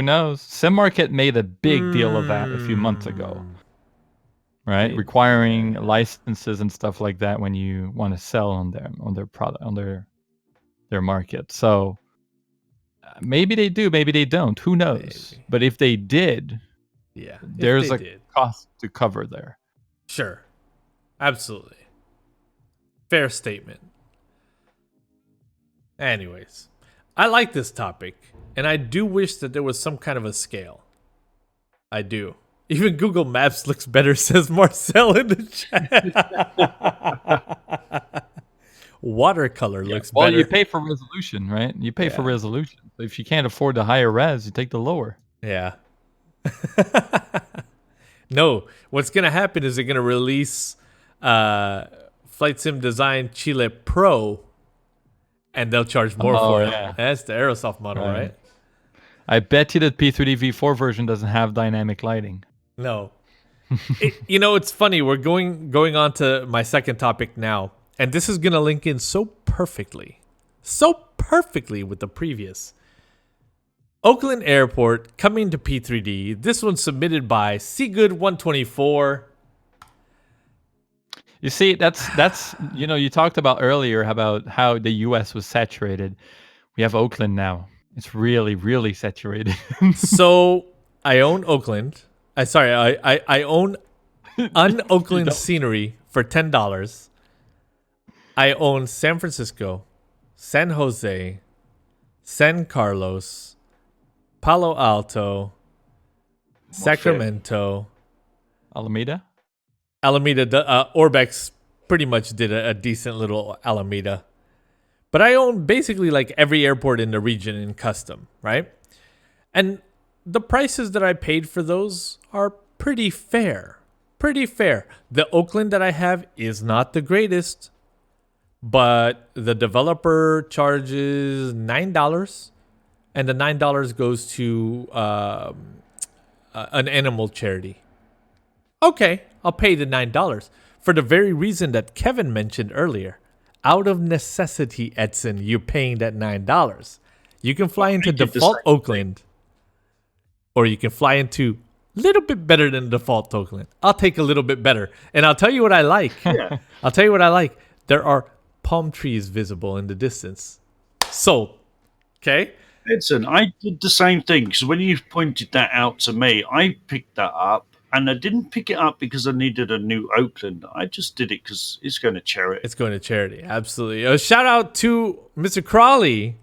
knows? SimMarket made a big deal of that a few months ago. Right? Requiring licenses and stuff like that when you want to sell on their product, on their market. So maybe they do, maybe they don't. Who knows? Maybe. But if they did, there's a cost to cover there. Sure. Absolutely. Fair statement. Anyways, I like this topic, and I do wish that there was some kind of a scale. I do. Even Google Maps looks better, says Marcel in the chat. Watercolor looks Well, better. you pay for resolution, right? You pay for resolution. So if you can't afford the higher res, you take the lower. Yeah. No, what's going to happen is they're going to release Flight Sim Design Chile Pro, and they'll charge more for it. Yeah. That's the Aerosoft model, right? I bet you that P3D V4 version doesn't have dynamic lighting. No. It's funny. We're going on to my second topic now, and this is going to link in so perfectly with the previous. Oakland Airport coming to P3D. This one's submitted by Seagood124. You see, that's you talked about earlier about how the US was saturated. We have Oakland now. It's really, really saturated. So I own Oakland. I own un-Oakland scenery for $10. I own San Francisco, San Jose, San Carlos, Palo Alto, Sacramento, Alameda? Orbex pretty much did a decent little Alameda. But I own basically like every airport in the region in custom, right? And the prices that I paid for those are pretty fair. The Oakland that I have is not the greatest, but the developer charges $9, and the $9 goes to an animal charity. Okay, I'll pay the $9 for the very reason that Kevin mentioned earlier. Out of necessity, Edson, you're paying that $9. You can fly into default Oakland, or you can fly into a little bit better than default Oakland. I'll take a little bit better, and I'll tell you what I like. Yeah. I'll tell you what I like. There are palm trees visible in the distance. Sold. Okay? Edson, I did the same thing because when you pointed that out to me, I picked that up, and I didn't pick it up because I needed a new Oakland. I just did it because it's going to charity. It's going to charity. Absolutely. A shout out to Mr. Crawley,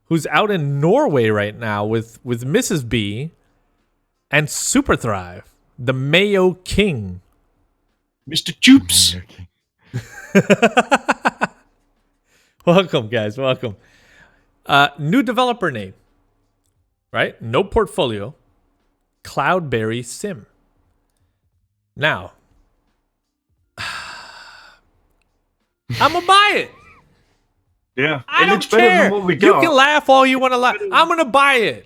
who's out in Norway right now with Mrs. B and Super Thrive, the Mayo King. Mr. Jupes. Welcome, guys. Welcome. New developer name, right? No portfolio. Cloudberry Sim. Now, I'm going to buy it. Yeah. I it don't looks better care. than what we You got. can laugh all you want to laugh. I'm going to buy it.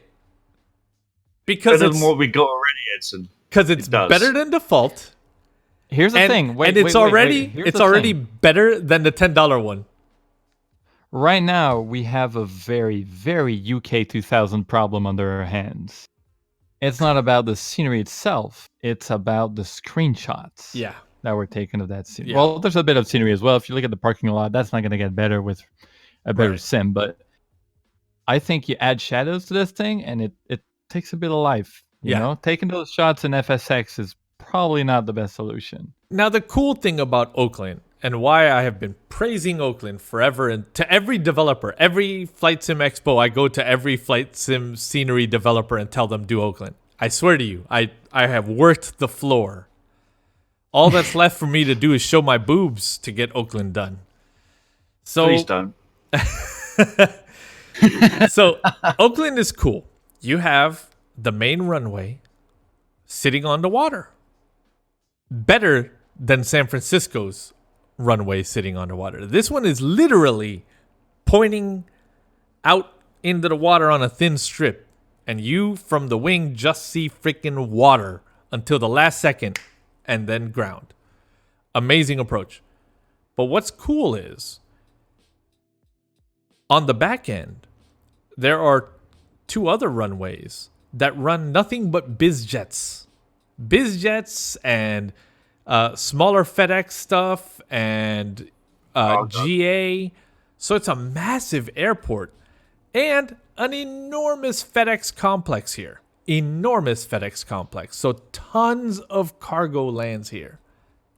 Because Better it's, than what we got already, Edson. cause it's It does. better than default. Here's the thing. And it's already better than the $10 one. Right now, we have a very, very UK 2000 problem under our hands. It's not about the scenery itself. It's about the screenshots Yeah. that were taken of that scenery. Yeah. Well, there's a bit of scenery as well. If you look at the parking lot, that's not going to get better with a better Right. sim. But I think you add shadows to this thing, and it takes a bit of life. You Yeah. know, taking those shots in FSX is probably not the best solution. Now, the cool thing about Oakland and why I have been praising Oakland forever, and to every developer, every Flight Sim Expo, I go to every Flight Sim scenery developer and tell them do Oakland. I swear to you, I have worked the floor. All that's left for me to do is show my boobs to get Oakland done. So, Please don't. so Oakland is cool. You have the main runway sitting on the water. Better than San Francisco's runway sitting on the water. This one is literally pointing out into the water on a thin strip, and you from the wing just see freaking water until the last second and then ground. Amazing approach. But what's cool is on the back end, there are two other runways that run nothing but biz jets. Biz jets and smaller FedEx stuff and GA. So it's a massive airport and an enormous FedEx complex here. Enormous FedEx complex. So tons of cargo lands here,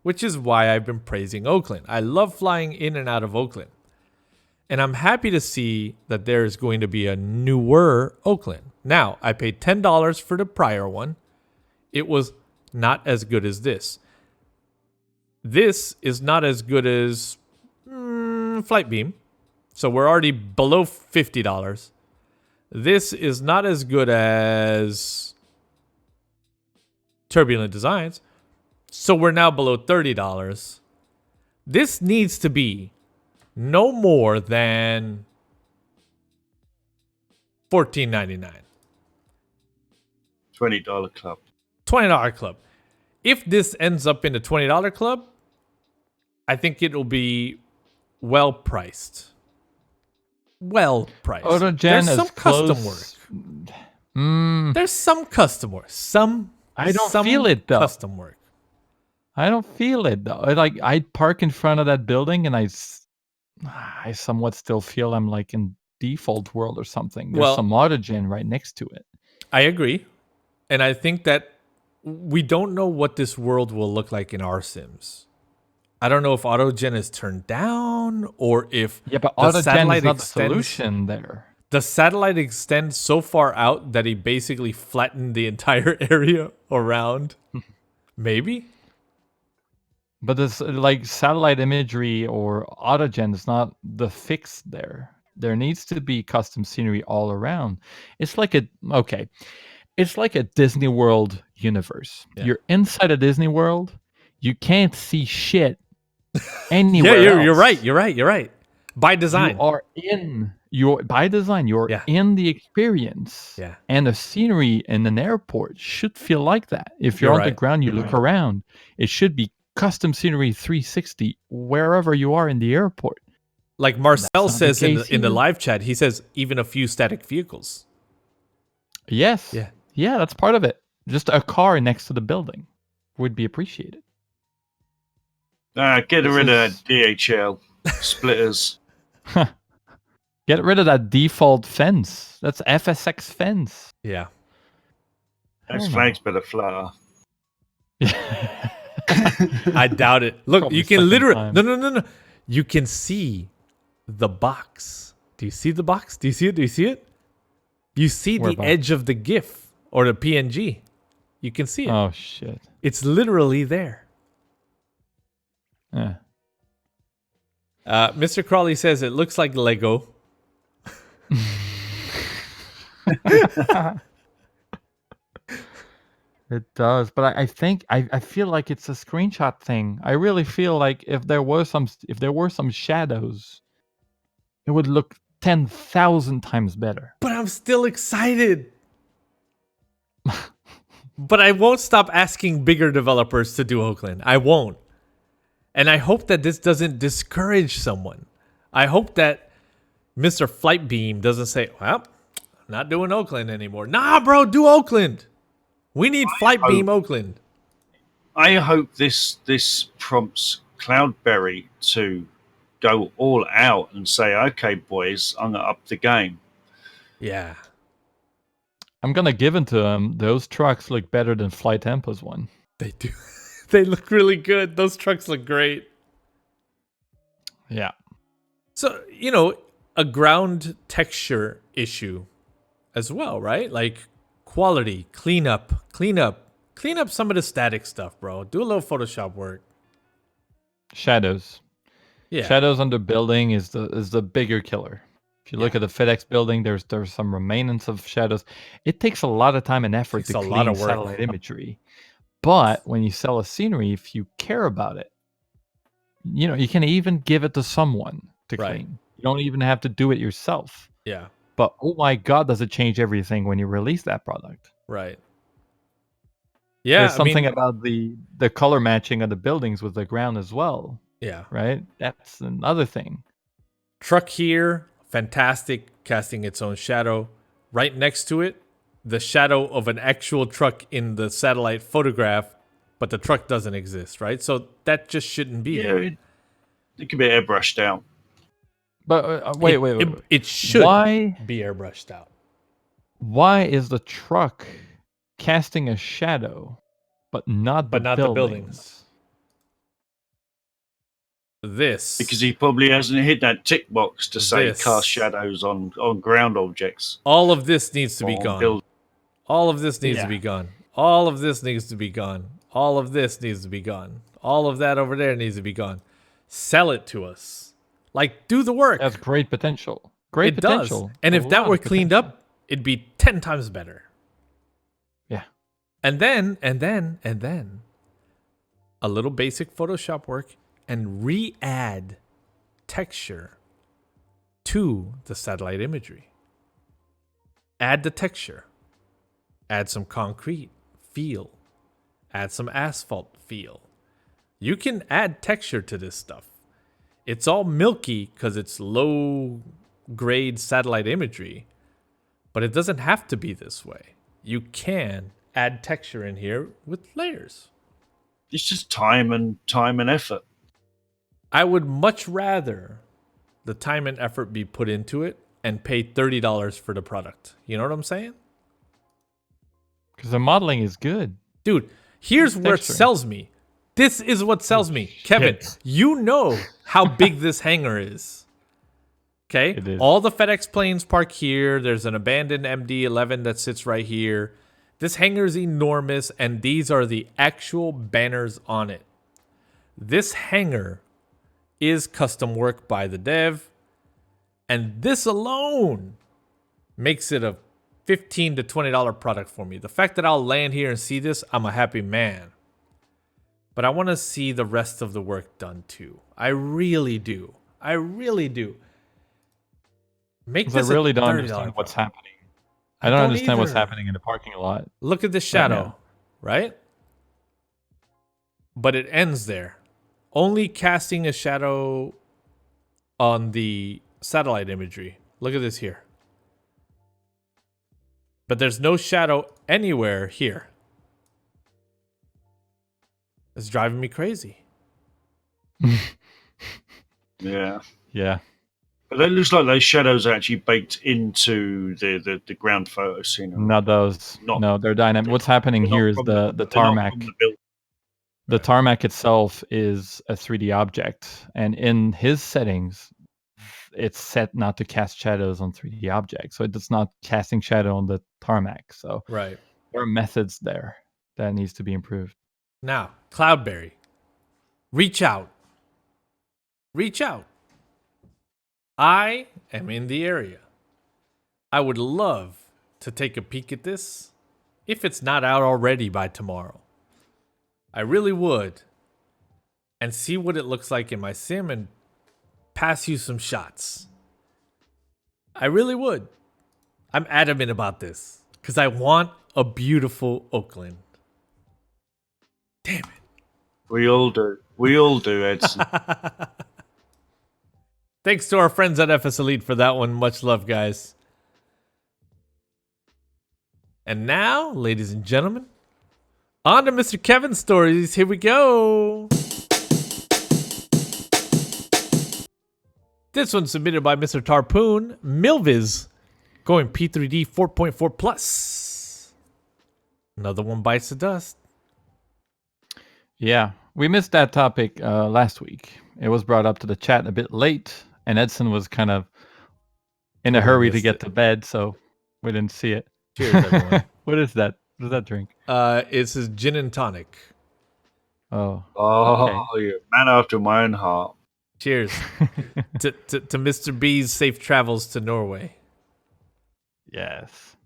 which is why I've been praising Oakland. I love flying in and out of Oakland. And I'm happy to see that there is going to be a newer Oakland. Now, I paid $10 for the prior one. It was not as good as this. This is not as good as Flight Beam. So we're already below $50. This is not as good as Turbulent Designs. So we're now below $30. This needs to be no more than $14.99. $20 club. $20 club. If this ends up in the $20 club, I think it will be well priced. Well priced. AutoGen There's is some custom work. There's some custom work. I don't feel it though. Custom work. I don't feel it though. Like I park in front of that building, and I somewhat still feel I'm like in default world or something. There's some AutoGen right next to it. I agree, and I think that we don't know what this world will look like in our Sims. I don't know if AutoGen is turned down or if but the AutoGen satellite is not the extends. solution there. The satellite extends so far out that he basically flattened the entire area around. Maybe. But this like satellite imagery or AutoGen is not the fix there. There needs to be custom scenery all around. It's like it's like a Disney World universe. Yeah. You're inside a Disney World. You can't see shit anywhere. You're right. By design. You're in the experience. Yeah. And the scenery in an airport should feel like that. If you're on the ground, you look around. It should be custom scenery 360 wherever you are in the airport. Like Marcel says in the live chat, he says even a few static vehicles. Yes. Yeah, that's part of it. Just a car next to the building would be appreciated. Get rid of DHL splitters. Get rid of that default fence. That's FSX fence. Yeah. Those flags better flutter. I doubt it. Look, Probably you can literally... time. No. You can see the box. Do you see the box? Do you see it? You see Where the box? edge of the GIF or the PNG. You can see it. Oh, shit. It's literally there. Yeah. Mr. Crawley says it looks like Lego. It does, but I think I feel like it's a screenshot thing. I really feel like if there were some shadows, it would look 10,000 times better. But I'm still excited. But I won't stop asking bigger developers to do Oakland. I won't. And I hope that this doesn't discourage someone. I hope that Mr. Flightbeam doesn't say, well, I'm not doing Oakland anymore. Nah, bro, do Oakland. We need Flightbeam Oakland. I hope this prompts Cloudberry to go all out and say, okay, boys, I'm going to up the game. Yeah. I'm going to give it to them. Those trucks look better than Flight Tempo's one. They do. They look really good. Those trucks look great. Yeah. So, a ground texture issue as well, right? Like quality, clean up some of the static stuff, bro. Do a little Photoshop work. Shadows. Yeah. Shadows under building is the bigger killer. If you look at the FedEx building, there's some remainance of shadows. It takes a lot of time and effort to clean satellite imagery. But when you sell a scenery, if you care about it, you can even give it to someone to clean. You don't even have to do it yourself. Yeah. But oh my God, does it change everything when you release that product? Right. Yeah. There's something about the color matching of the buildings with the ground as well. Yeah. Right? That's another thing. Truck here, fantastic, casting its own shadow. Right next to it, the shadow of an actual truck in the satellite photograph, but the truck doesn't exist, right? So that just shouldn't be there. It could be airbrushed out. But wait. It should be airbrushed out. Why is the truck casting a shadow, but not the buildings? Because he probably hasn't hit that tick box to say cast shadows on ground objects. All of this needs to be gone. All of this needs to be gone. All of this needs to be gone. All of this needs to be gone. All of that over there needs to be gone. Sell it to us. Like, do the work. That's great potential. Great It potential. does. And A if that lot were of cleaned potential. up, it'd be 10 times better. Yeah. And then a little basic Photoshop work and re-add texture to the satellite imagery. Add the texture. Add some concrete feel. Add some asphalt feel. You can add texture to this stuff. It's all milky because it's low grade satellite imagery, but it doesn't have to be this way. You can add texture in here with layers. It's just time and effort. I would much rather the time and effort be put into it and pay $30 for the product. You know what I'm saying? Because the modeling is good. Dude, here's where it Texturing. sells me. This is what sells me. Kevin, you know how big this hangar is. Okay? It is. All the FedEx planes park here. There's an abandoned MD-11 that sits right here. This hangar is enormous, and these are the actual banners on it. This hangar is custom work by the dev, and this alone makes it a $15 to $20 product for me. The fact that I'll land here and see this, I'm a happy man. But I want to see the rest of the work done too. I really do. I really do. Make 'Cause this I really a don't $30 understand what's product. happening. I don't don't understand what's either. happening in the parking lot. Look at the shadow, now. right? But it ends there. Only casting a shadow on the satellite imagery. Look at this here. But there's no shadow anywhere here. It's driving me crazy. Yeah. Yeah. But that looks like those shadows are actually baked into the ground photo scenery. Not those. Not- no, they're dynamic. What's happening They're not here is from the they're not tarmac. from the build. The tarmac itself is a 3D object, and in his settings, it's set not to cast shadows on 3D objects, so it's not casting shadow on the tarmac. So Right. there are methods there that needs to be improved. Now, Cloudberry. Reach out. Reach out. I am in the area. I would love to take a peek at this if it's not out already by tomorrow. I really would. And see what it looks like in my sim and pass you some shots. I really would. I'm adamant about this because I want a beautiful Oakland. Damn it. We all do. We all do, Edson. Thanks to our friends at FS Elite for that one. Much love, guys. And now, ladies and gentlemen, on to Mr. Kevin's stories. Here we go. This one's submitted by Mr. Tarpoon. Milviz going P3D 4.4 plus. Another one bites the dust. Yeah, we missed that topic last week. It was brought up to the chat a bit late, and Edson was kind of in a hurry to missed get it. to bed, so we didn't see it. Cheers, everyone. What is that? What is that drink? It's his gin and tonic. Oh, Oh, you're a man after my own heart. Cheers to Mr. B's safe travels to Norway. yes.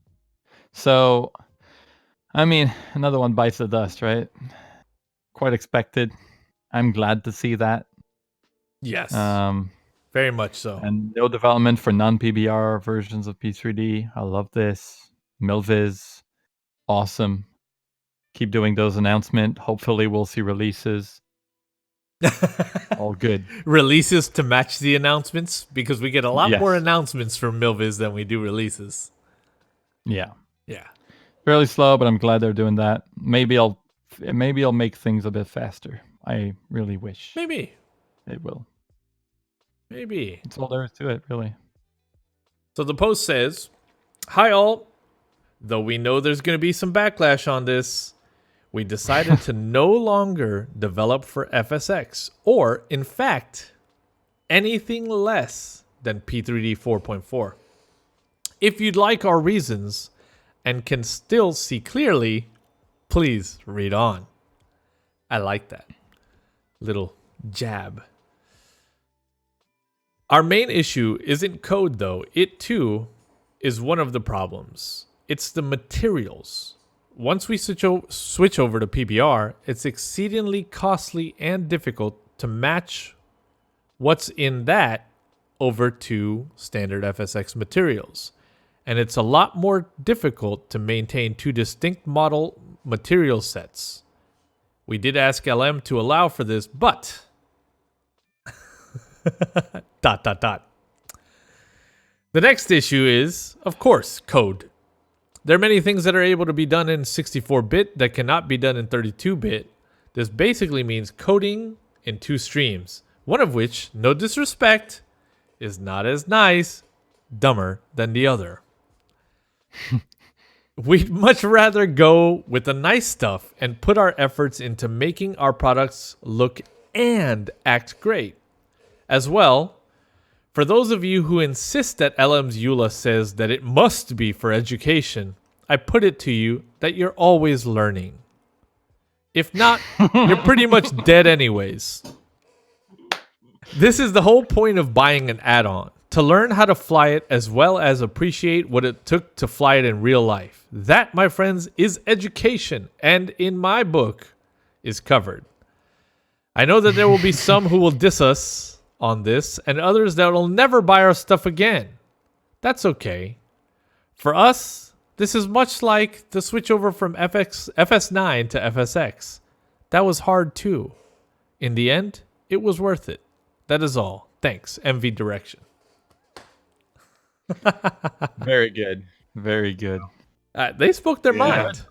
So, I mean, another one bites the dust, right? Quite expected. I'm glad to see that. Yes, Um, very much so. and no development for non-PBR versions of P3D. I love this. Milviz, awesome. Keep doing those announcements. Hopefully, we'll see releases. All good. Releases to match the announcements because we get a lot Yes. more announcements from Milviz than we do releases. Yeah. Yeah. Fairly slow, but I'm glad they're doing that. Maybe I'll make things a bit faster. I really wish Maybe. it will. Maybe. That's all there is to it, really. So the post says, "Hi all. Though we know there's going to be some backlash on this, we decided to no longer develop for FSX or, in fact, anything less than P3D 4.4. If you'd like our reasons and can still see clearly, Please read on. I like that little jab. Our main issue isn't code, though. It, too, is one of the problems. It's the materials. Once we switch over to PBR, it's exceedingly costly and difficult to match what's in that over to standard FSX materials. And it's a lot more difficult to maintain two distinct model material sets. We did ask LM to allow for this, but... ... The next issue is, of course, code. There are many things that are able to be done in 64-bit that cannot be done in 32-bit. This basically means coding in two streams, one of which, no disrespect, is not as nice, dumber than the other. We'd much rather go with the nice stuff and put our efforts into making our products look and act great. As well, for those of you who insist that LM's EULA says that it must be for education, I put it to you that you're always learning. If not, you're pretty much dead anyways. This is the whole point of buying an add-on, to learn how to fly it as well as appreciate what it took to fly it in real life. That, my friends, is education, and in my book, is covered. I know that there will be some who will diss us on this, and others that will never buy our stuff again. That's okay. For us, this is much like the switch over from FS9 to FSX. That was hard too. In the end, it was worth it. That is all. Thanks, MV Direction. Very good. Very good. They spoke their mind.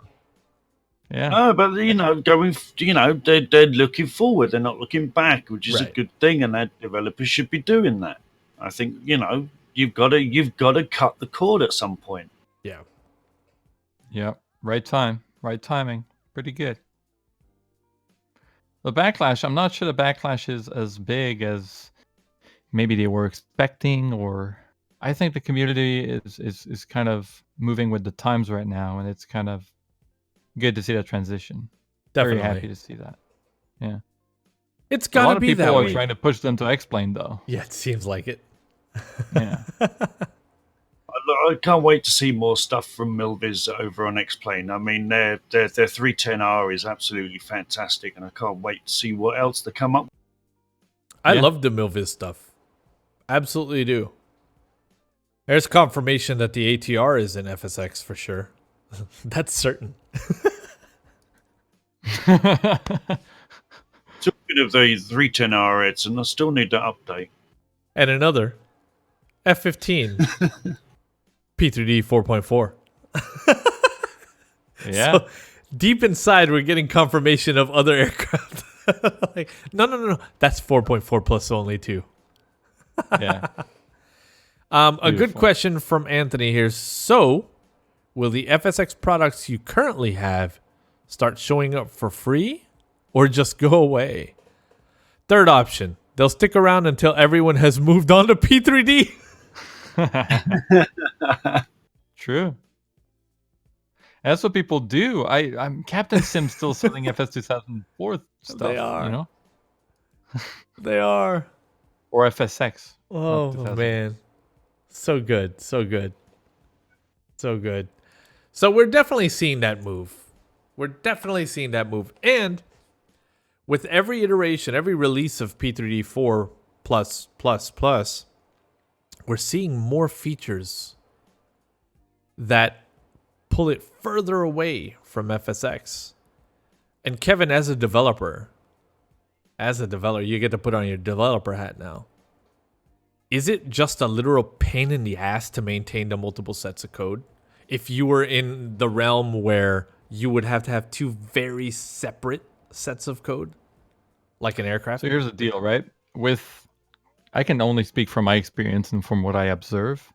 Yeah. Oh, but they're looking forward. They're not looking back, which is a good thing, and that developers should be doing that. I think you've got to cut the cord at some point. Yeah. Yep. Right time. Right timing. Pretty good. The backlash, I'm not sure the backlash is as big as maybe they were expecting, or I think the community is kind of moving with the times right now, and it's kind of good to see that transition. Definitely. Very happy to see that. Yeah. It's gotta be that way. A lot of people are trying to push them to X-Plane, though. Yeah, it seems like it. Yeah. I can't wait to see more stuff from Milviz over on X-Plane. I mean, their 310R is absolutely fantastic, and I can't wait to see what else they come up with. I love the Milviz stuff. Absolutely do. There's confirmation that the ATR is in FSX for sure. That's certain. Talking of the 310R, Edson, I still need that update. And another F-15 P3D 4.4. Yeah. So, deep inside, we're getting confirmation of other aircraft. Like, no. That's 4.4 plus only too. Yeah. A good question from Anthony here. So, will the FSX products you currently have start showing up for free or just go away? Third option, they'll stick around until everyone has moved on to P3D. True. That's what people do. I'm Captain Sim still selling FS 2004 stuff. They are. You know? They are. Or FSX. Oh, man. So good. So good. So good. So we're definitely seeing that move. And with every iteration, every release of P3D 4 plus, we're seeing more features that pull it further away from FSX. And Kevin, as a developer, you get to put on your developer hat now. Is it just a literal pain in the ass to maintain the multiple sets of code? If you were in the realm where you would have to have two very separate sets of code, like an aircraft? So here's the deal, right? I can only speak from my experience and from what I observe,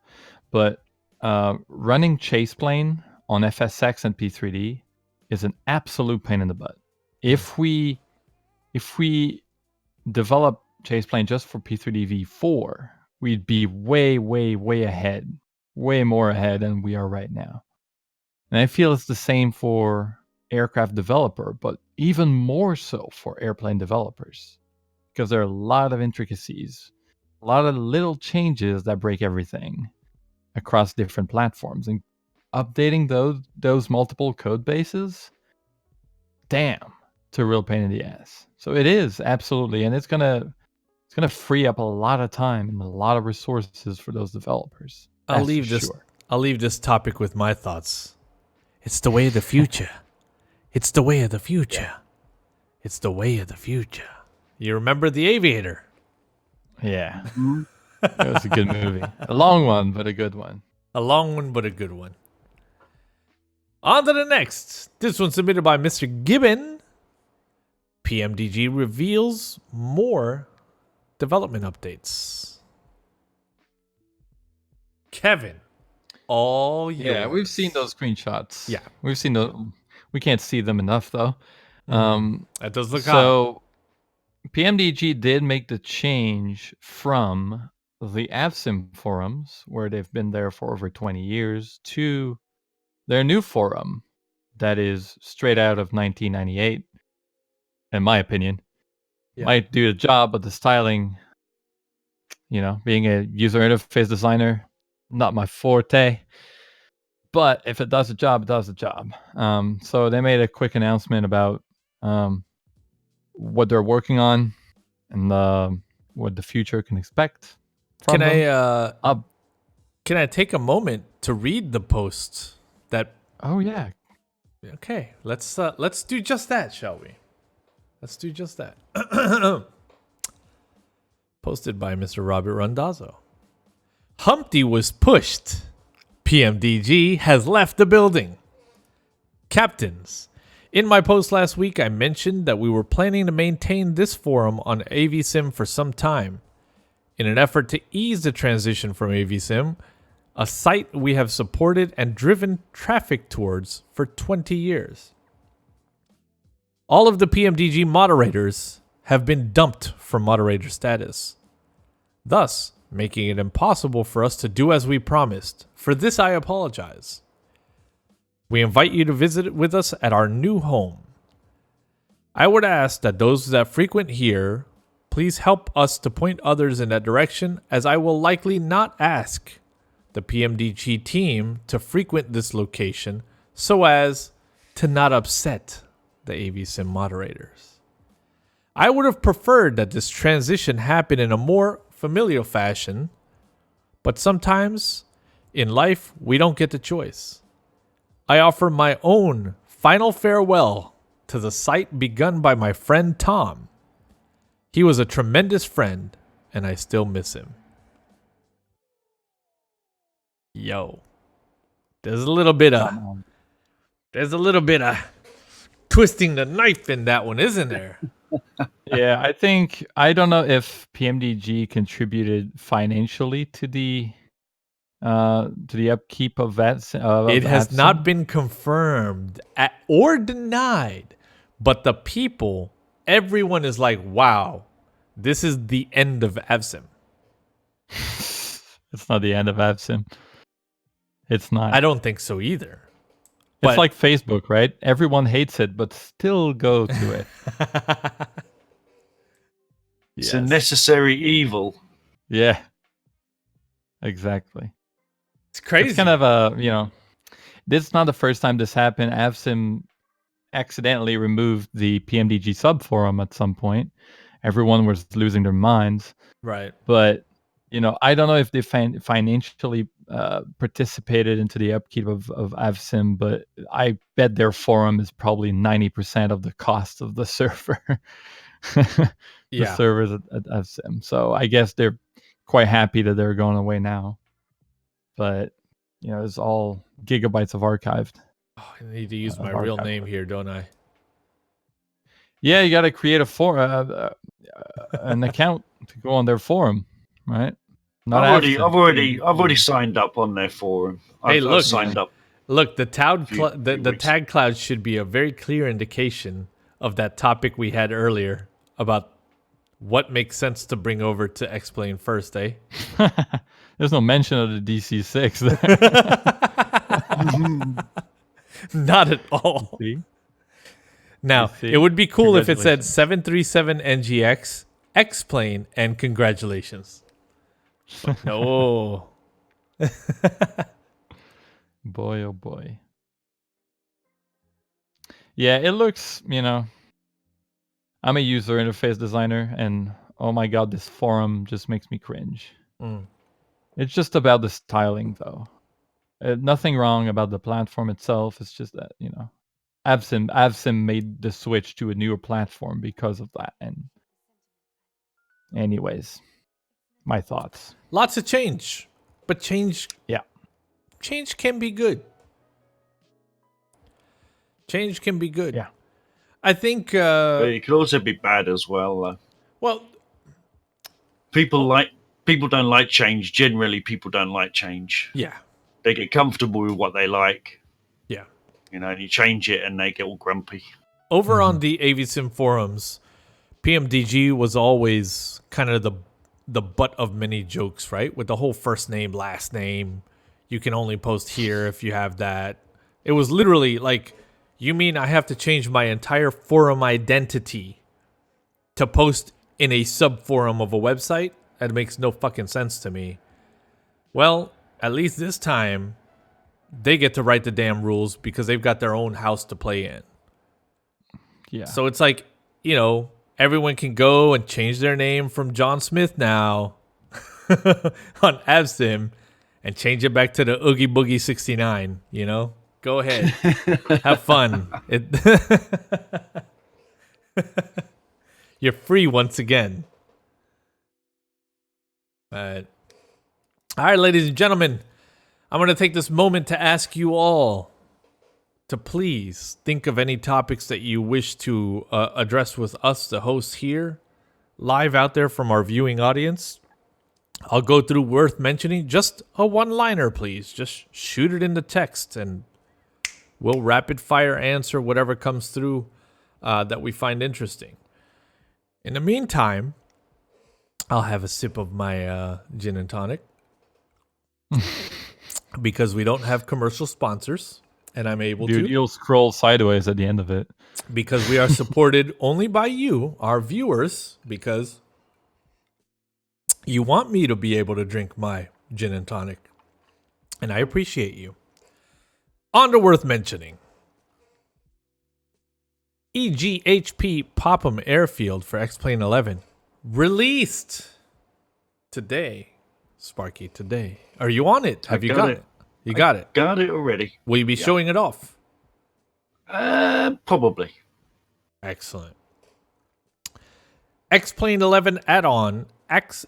but running chase plane on FSX and P3D is an absolute pain in the butt. If we develop chase plane just for P3D V4, we'd be way ahead, way more ahead than we are right now. And I feel it's the same for aircraft developer, but even more so for airplane developers, because there are a lot of intricacies, a lot of little changes that break everything across different platforms, and updating those multiple code bases, damn, it's a real pain in the ass. So it is absolutely, and it's gonna free up a lot of time and a lot of resources for those developers. I'll That's leave for this. sure. I'll leave this topic with my thoughts. It's the way of the future. It's the way of the future. It's the way of the future. You remember The Aviator? Yeah, it was a good movie. A long one, but a good one. A long one, but a good one. On to the next. This one submitted by Mr. Gibbon. PMDG reveals more development updates. Kevin. All yours. Yeah, we've seen those screenshots. Yeah. We've seen those. We can't see them enough, though. That does look odd. So, PMDG did make the change from the AvSim forums, where they've been there for over 20 years, to their new forum that is straight out of 1998, in my opinion. Yeah. Might do the job, but the styling, being a user interface designer, not my forte. But if it does the job, it does the job. So they made a quick announcement about what they're working on and what the future can expect from them. Can I take a moment to read the post that? Oh yeah. Okay, let's do just that, shall we? Let's do just that. Posted by Mr. Robert Randazzo. Humpty was pushed. PMDG has left the building. Captains, in my post last week, I mentioned that we were planning to maintain this forum on AVSim for some time. In an effort to ease the transition from AVSim, a site we have supported and driven traffic towards for 20 years. All of the PMDG moderators have been dumped from moderator status, thus making it impossible for us to do as we promised. For this, I apologize. We invite you to visit with us at our new home. I would ask that those that frequent here please help us to point others in that direction, as I will likely not ask the PMDG team to frequent this location so as to not upset the AVSim moderators. I would have preferred that this transition happen in a more familial fashion, but sometimes in life we don't get the choice. I offer my own final farewell to the site begun by my friend Tom. He was a tremendous friend, and I still miss him. Yo, there's a little bit of twisting the knife in that one, isn't there? Yeah, I don't know if PMDG contributed financially to the upkeep of that. It has not been confirmed or denied, but the people, everyone is like, wow, this is the end of AvSim. It's not the end of AvSim. It's not. I don't think so either. It's like Facebook, right? Everyone hates it, but still go to it. It's a necessary evil. Yeah, exactly. It's crazy. It's kind of this is not the first time this happened. AvSim accidentally removed the PMDG subforum at some point. Everyone was losing their minds. Right. But, I don't know if they financially participated into the upkeep of AvSim, but I bet their forum is probably 90% of the cost of the server. The servers at AvSim. So I guess they're quite happy that they're going away now. But, it's all gigabytes of archived. Oh, I need to use my real name here, don't I? Yeah, you got to create an account to go on their forum, right? I've already signed up on their forum. I've signed up. Look, the tag cloud should be a very clear indication of that topic we had earlier about what makes sense to bring over to X-Plane first, eh? There's no mention of the DC-6 there. Not at all. See? Now, see. it would be cool if it said Congratulations. 737 NGX, X-Plane, and congratulations. No. Boy, oh boy. Yeah, it looks, I'm a user interface designer, and oh my god, this forum just makes me cringe. It's just about the styling, though. Nothing wrong about the platform itself. It's just that, Avsim made the switch to a newer platform because of that. And anyways, my thoughts. Lots of change, but change can be good. Change can be good. Yeah. I think. But it could also be bad as well. Well, People don't like change. Generally, people don't like change. yeah, They get comfortable with what they like. yeah. And you change it and they get all grumpy. Over on the AVSim forums, PMDG was always kind of the butt of many jokes, right? With the whole first name, last name. You can only post here if you have that. It was literally like, you mean I have to change my entire forum identity to post in a sub-forum of a website? That makes no fucking sense to me. Well, at least this time, they get to write the damn rules because they've got their own house to play in. Yeah. So it's like, everyone can go and change their name from John Smith now on Avsim and change it back to the Oogie Boogie 69, Go ahead. Have fun. You're free once again. All right, ladies and gentlemen, I'm going to take this moment to ask you all to please think of any topics that you wish to address with us, the hosts here, live out there from our viewing audience. I'll go through worth mentioning. Just a one-liner, please. Just shoot it in the text, and we'll rapid-fire answer whatever comes through that we find interesting. In the meantime, I'll have a sip of my gin and tonic because we don't have commercial sponsors, and I'm able Dude, to. you'll scroll sideways at the end of it. Because we are supported only by you, our viewers, because you want me to be able to drink my gin and tonic. And I appreciate you. On to worth mentioning. EGHP Popham Airfield for X-Plane 11 released today. Sparky, today. Are you on it? Have you got it? You got it. Got it already. Will you be showing it off? Probably. Excellent. X-Plane 11 add-on Aspen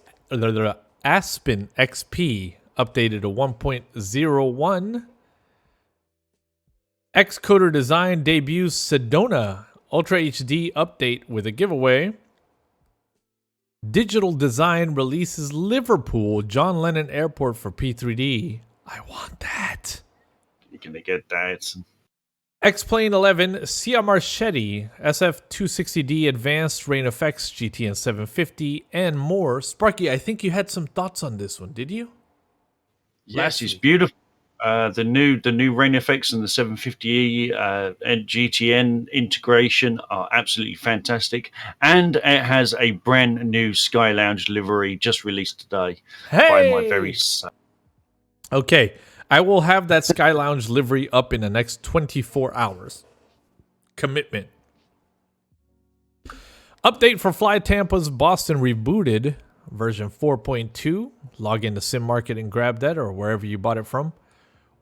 XP updated to 1.01. Xcoder Design debuts Sedona Ultra HD update with a giveaway. Digital Design releases Liverpool John Lennon Airport for P3D. I want that. You're going to get that. X-Plane 11 Sia Marchetti SF260D Advanced Rain Effects GTN 750 and more. Sparky, I think you had some thoughts on this one, did you? Yes, it's beautiful. The new rain effects and the 750E and GTN integration are absolutely fantastic, and it has a brand new Sky Lounge livery just released today by my very son. Okay, I will have that Sky Lounge livery up in the next 24 hours. Commitment. Update for Fly Tampa's Boston Rebooted version 4.2. Log into Sim Market and grab that, or wherever you bought it from.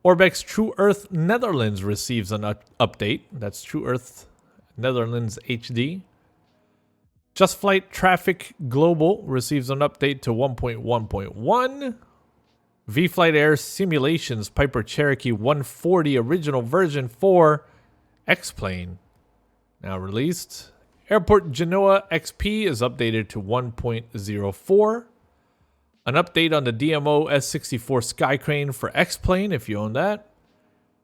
Orbex True Earth Netherlands receives an update. That's True Earth Netherlands HD. Just Flight Traffic Global receives an update to 1.1.1. V-Flight Air Simulations Piper Cherokee 140 original version 4 X-Plane now released. Airport Genoa XP is updated to 1.04. An update on the DMO S64 Skycrane for X-Plane if you own that.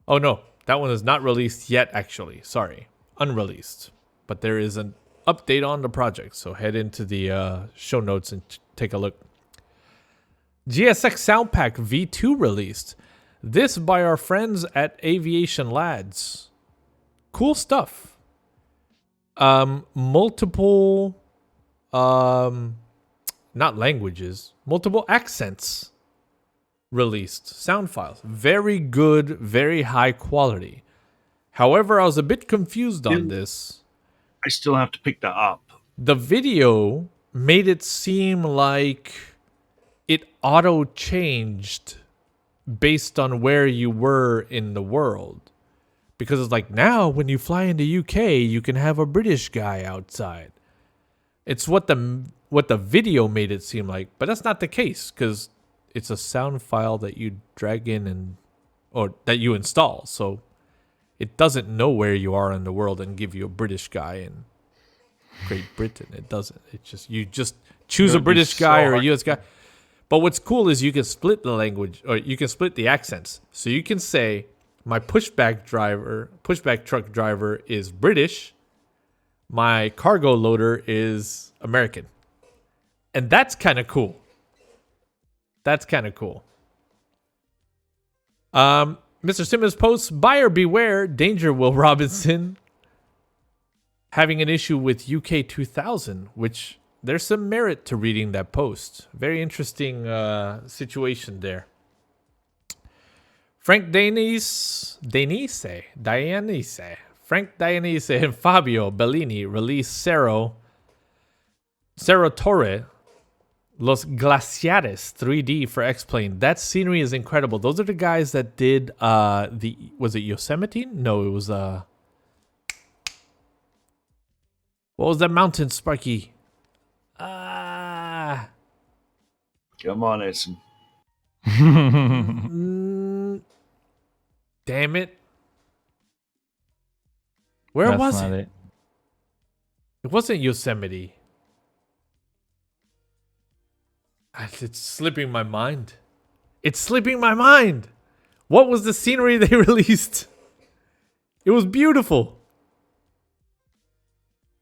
Oh no, that one is not released yet actually. Sorry, unreleased. But there is an update on the project, so head into the show notes and take a look. GSX Soundpack V2 released. This by our friends at Aviation Lads. Cool stuff. multiple not languages, multiple accents released sound files. Very good, very high quality. However, I was a bit confused on this. I still have to pick that up. The video made it seem like it auto changed based on where you were in the world. Because it's like, now when you fly into UK, you can have a British guy outside. It's what the video made it seem like, but that's not the case, because it's a sound file that you drag in or that you install. So it doesn't know where you are in the world and give you a British guy in Great Britain. It doesn't. It just, you just choose a British guy or a US guy. But what's cool is you can split the language, or you can split the accents. So you can say, my pushback truck driver is British. My cargo loader is American. And that's kind of cool. That's kind of cool. Mr. Simmons posts, buyer beware, danger, Will Robinson. Having an issue with UK 2000, which there's some merit to reading that post. Very interesting situation there. Frank Dianese, Frank Dianese and Fabio Bellini released Cerro Torre, Los Glaciares 3D for X-Plane. That scenery is incredible. Those are the guys that did was it Yosemite? No, it was what was that mountain, Sparky? Come on, Edson. Damn it. Where That's was not it? It wasn't Yosemite. It's slipping my mind. It's slipping my mind. What was the scenery they released? It was beautiful.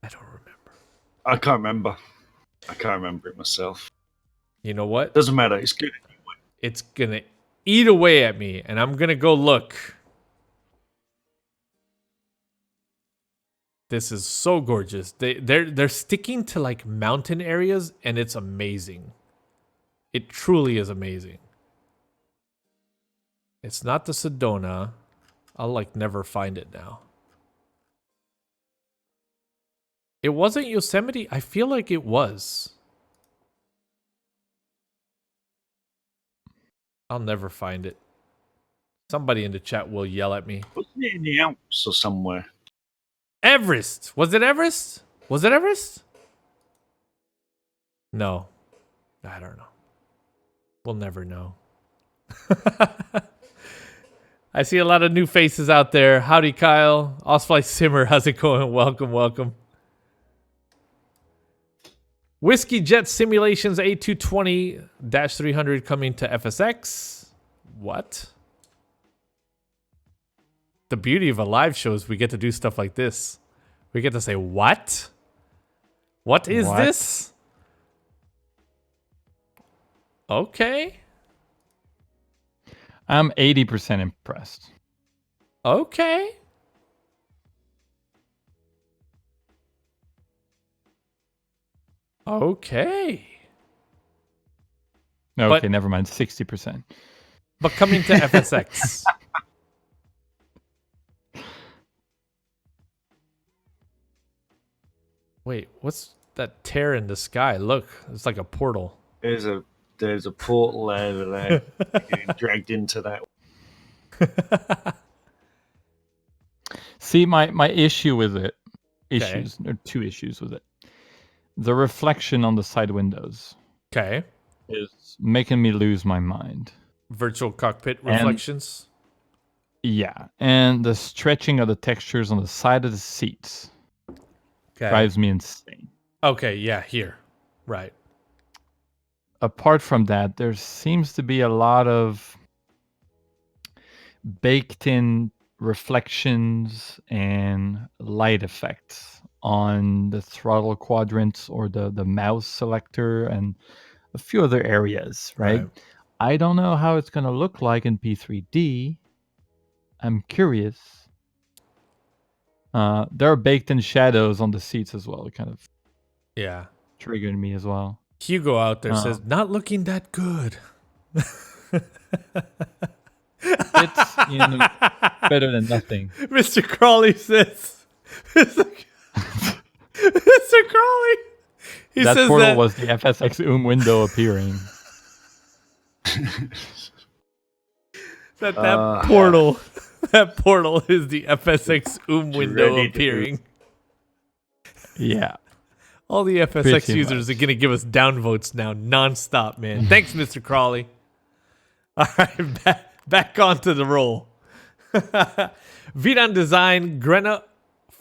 I don't remember. I can't remember. I can't remember it myself. You know what? Doesn't matter. It's good. It's gonna eat away at me, and I'm gonna go look. This is so gorgeous. They're sticking to like mountain areas, and it's amazing. It truly is amazing. It's not the Sedona. I'll like never find it now. It wasn't Yosemite. I feel like it was. I'll never find it. Somebody in the chat will yell at me. Wasn't it in the Alps or somewhere? Everest. Was it Everest? Was it Everest? No. I don't know. We'll never know. I see a lot of new faces out there. Howdy, Kyle. Osfly Simmer, how's it going? Welcome, welcome. Whiskey Jet Simulations A220-300 coming to FSX. What? The beauty of a live show is we get to do stuff like this. We get to say, what? What is this? Okay. I'm 80% impressed. Okay. Okay. Okay, never mind. 60%. But coming to FSX. Wait, what's that tear in the sky? Look, it's like a portal. There's a portal over there. Getting dragged into that. See, my issue with it, or two issues with it. The reflection on the side windows. Okay. Is making me lose my mind. Virtual cockpit reflections? Yeah, and the stretching of the textures on the side of the seats drives me insane. Okay, yeah, here. Right. Apart from that, there seems to be a lot of baked-in reflections and light effects on the throttle quadrants or the mouse selector and a few other areas, right? I don't know how it's going to look like in P3D. I'm curious. There are baked-in shadows on the seats as well. It kind of Yeah. triggered me as well. Hugo out there says, not looking that good. It's better than nothing. Mr. Crawley says, Mr. Crawley, he That says portal that was the FSX window appearing. that portal, that portal is the FSX window Ready to appearing. Yeah. All the FSX Pretty users are going to give us downvotes now, nonstop, man. Thanks, Mr. Crawley. All right, back onto the roll. Vidan Design Grena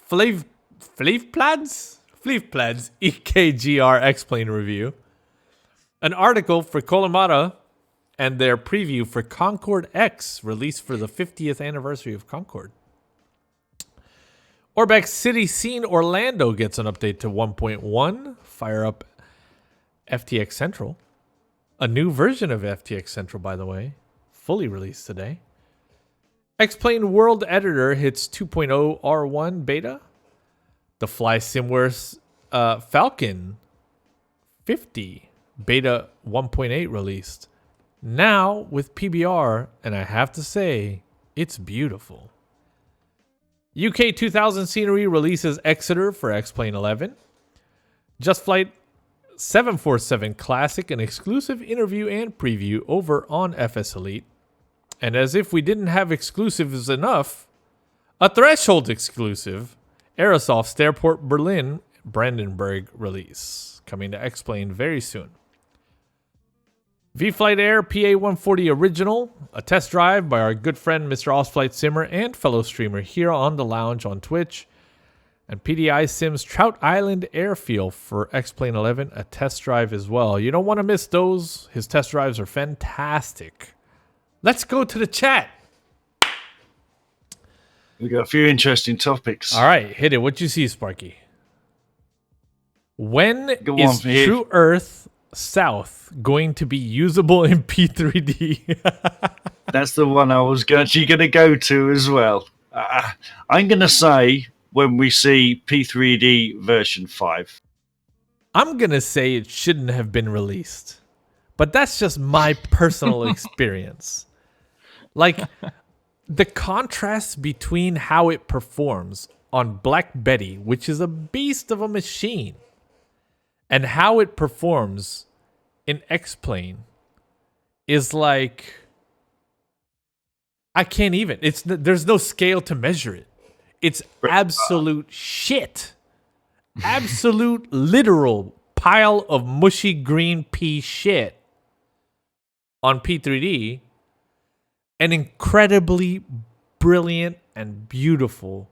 Fleevplads EKGR X-Plane review. An article for Colomata and their preview for Concorde X, released for the 50th anniversary of Concorde. Orbex City Scene Orlando gets an update to 1.1. Fire up FTX Central. A new version of FTX Central, by the way. Fully released today. X-Plane World Editor hits 2.0 R1 beta. The Fly Simware Falcon 50 beta 1.8 released. Now with PBR, and I have to say, it's beautiful. UK 2000 scenery releases Exeter for X-Plane 11. Just Flight 747 Classic, an exclusive interview and preview over on FS Elite. And as if we didn't have exclusives enough, a Threshold exclusive, Aerosoft's Airport Berlin Brandenburg release, coming to X-Plane very soon. V-Flight Air PA-140 Original, a test drive by our good friend Mr. Ostflight Simmer and fellow streamer here on the lounge on Twitch. And PDI Sims Trout Island Airfield for X-Plane 11, a test drive as well. You don't want to miss those. His test drives are fantastic. Let's go to the chat. We got a few interesting topics. All right, hit it. What you see, Sparky? When Go is on, Pete. True Earth South going to be usable in P3D? That's the one I was actually going to go to as well. I'm going to say when we see P3D version 5. I'm going to say it shouldn't have been released. But that's just my personal experience. Like, the contrast between how it performs on Black Betty, which is a beast of a machine, and how it performs in X-Plane is like, I can't even. There's no scale to measure it. It's absolute shit. Absolute literal pile of mushy green pea shit on P3D, and incredibly brilliant and beautiful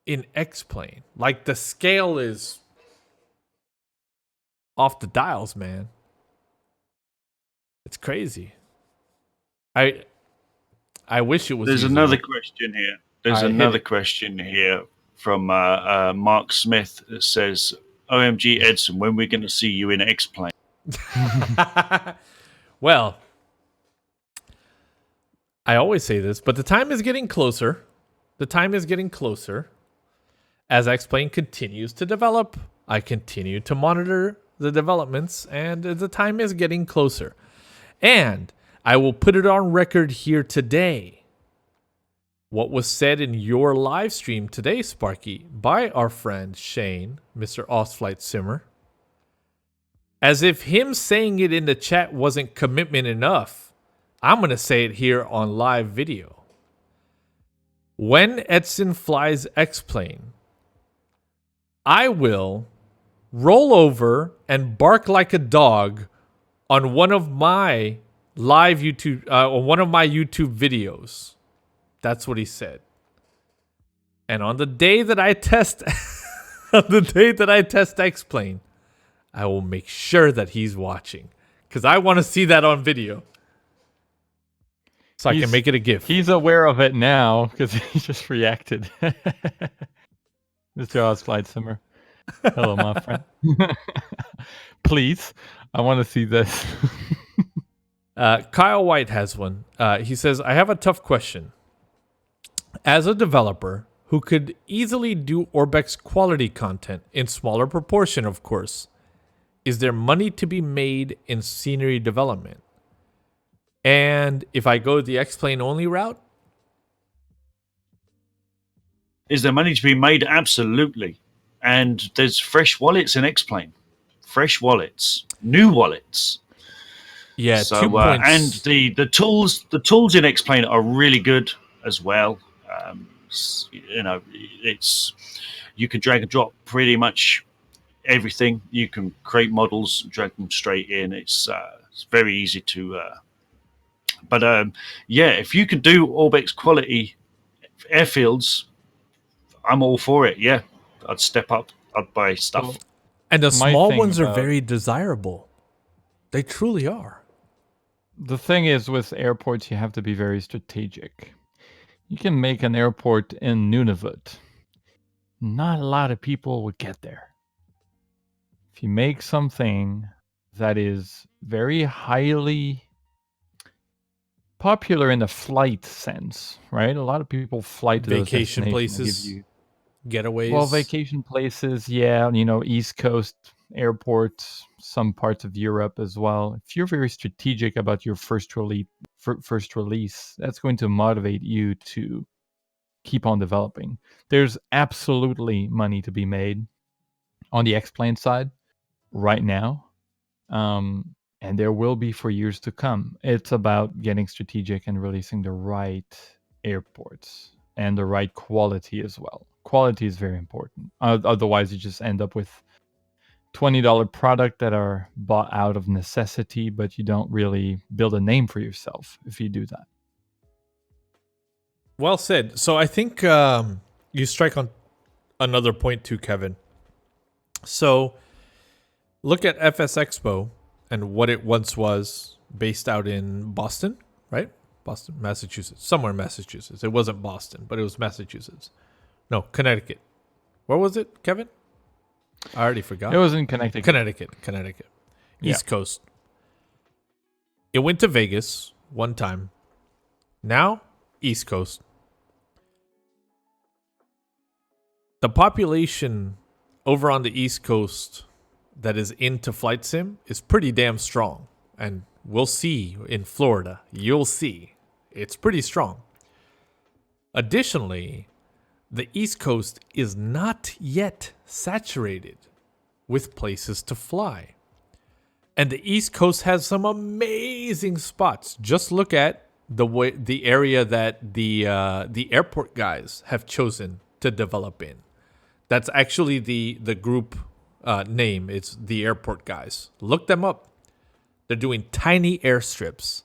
in X-Plane. Like, the scale is off the dials, man. It's crazy. I wish it was. There's usable. another question here. There's another question here from Mark Smith that says, OMG Edson, when are we going to see you in X-Plane? Well, I always say this, but the time is getting closer. The time is getting closer. As X-Plane continues to develop, I continue to monitor the developments, and the time is getting closer. And I will put it on record here today. What was said in your live stream today, Sparky, by our friend Shane, Mr. Ostflight Simmer, as if him saying it in the chat wasn't commitment enough, I'm going to say it here on live video. When Edson flies X-Plane, I will roll over and bark like a dog on one of my live YouTube, on one of my YouTube videos. That's what he said. And on the day that I test, X-Plane, I will make sure that he's watching, because I want to see that on video, so I can make it a GIF. He's aware of it now because he just reacted. Mr. Osflight Simmer. Hello, my friend. Please, I want to see this. Kyle White has one. He says, I have a tough question. As a developer, who could easily do Orbex quality content in smaller proportion, of course. Is there money to be made in scenery development? And if I go the X-Plane only route, Is there money to be made? Absolutely. And there's fresh wallets in X-Plane. Fresh wallets. New wallets. yeah, So 2 points. and the tools in X-Plane are really good as well. It's you can drag and drop pretty much everything. You can create models, drag them straight in. It's very easy to. If you can do Orbex quality airfields, I'm all for it. Yeah, I'd step up. I'd buy stuff. And the My small thing ones are about- very desirable. They truly are. The thing is, with airports, you have to be very strategic. You can make an airport in Nunavut. Not a lot of people would get there. If you make something that is very highly popular in the flight sense, right? A lot of people fly to those Vacation destinations. They give places, you- getaways. Well, vacation places, yeah, East Coast airports, some parts of Europe as well. If you're very strategic about your first release, that's going to motivate you to keep on developing. There's absolutely money to be made on the X-Plane side right now, and there will be for years to come. It's about getting strategic and releasing the right airports and the right quality as well. Quality is very important. Otherwise, you just end up with $20 product that are bought out of necessity, but you don't really build a name for yourself if you do that. Well said. So I think you strike on another point too, Kevin. So look at FS Expo and what it once was, based out in Boston, right? Boston, Massachusetts, somewhere in Massachusetts. It wasn't Boston, but it was Massachusetts. No, Connecticut. Where was it, Kevin? I already forgot. It was in Connecticut. Connecticut. Yeah. East Coast. It went to Vegas one time. Now, East Coast. The population over on the East Coast that is into flight sim is pretty damn strong. And we'll see in Florida. You'll see. It's pretty strong. Additionally, the East Coast is not yet saturated with places to fly. And the East Coast has some amazing spots. Just look at the area that the airport guys have chosen to develop in. That's actually the group name. It's the airport guys. Look them up. They're doing tiny airstrips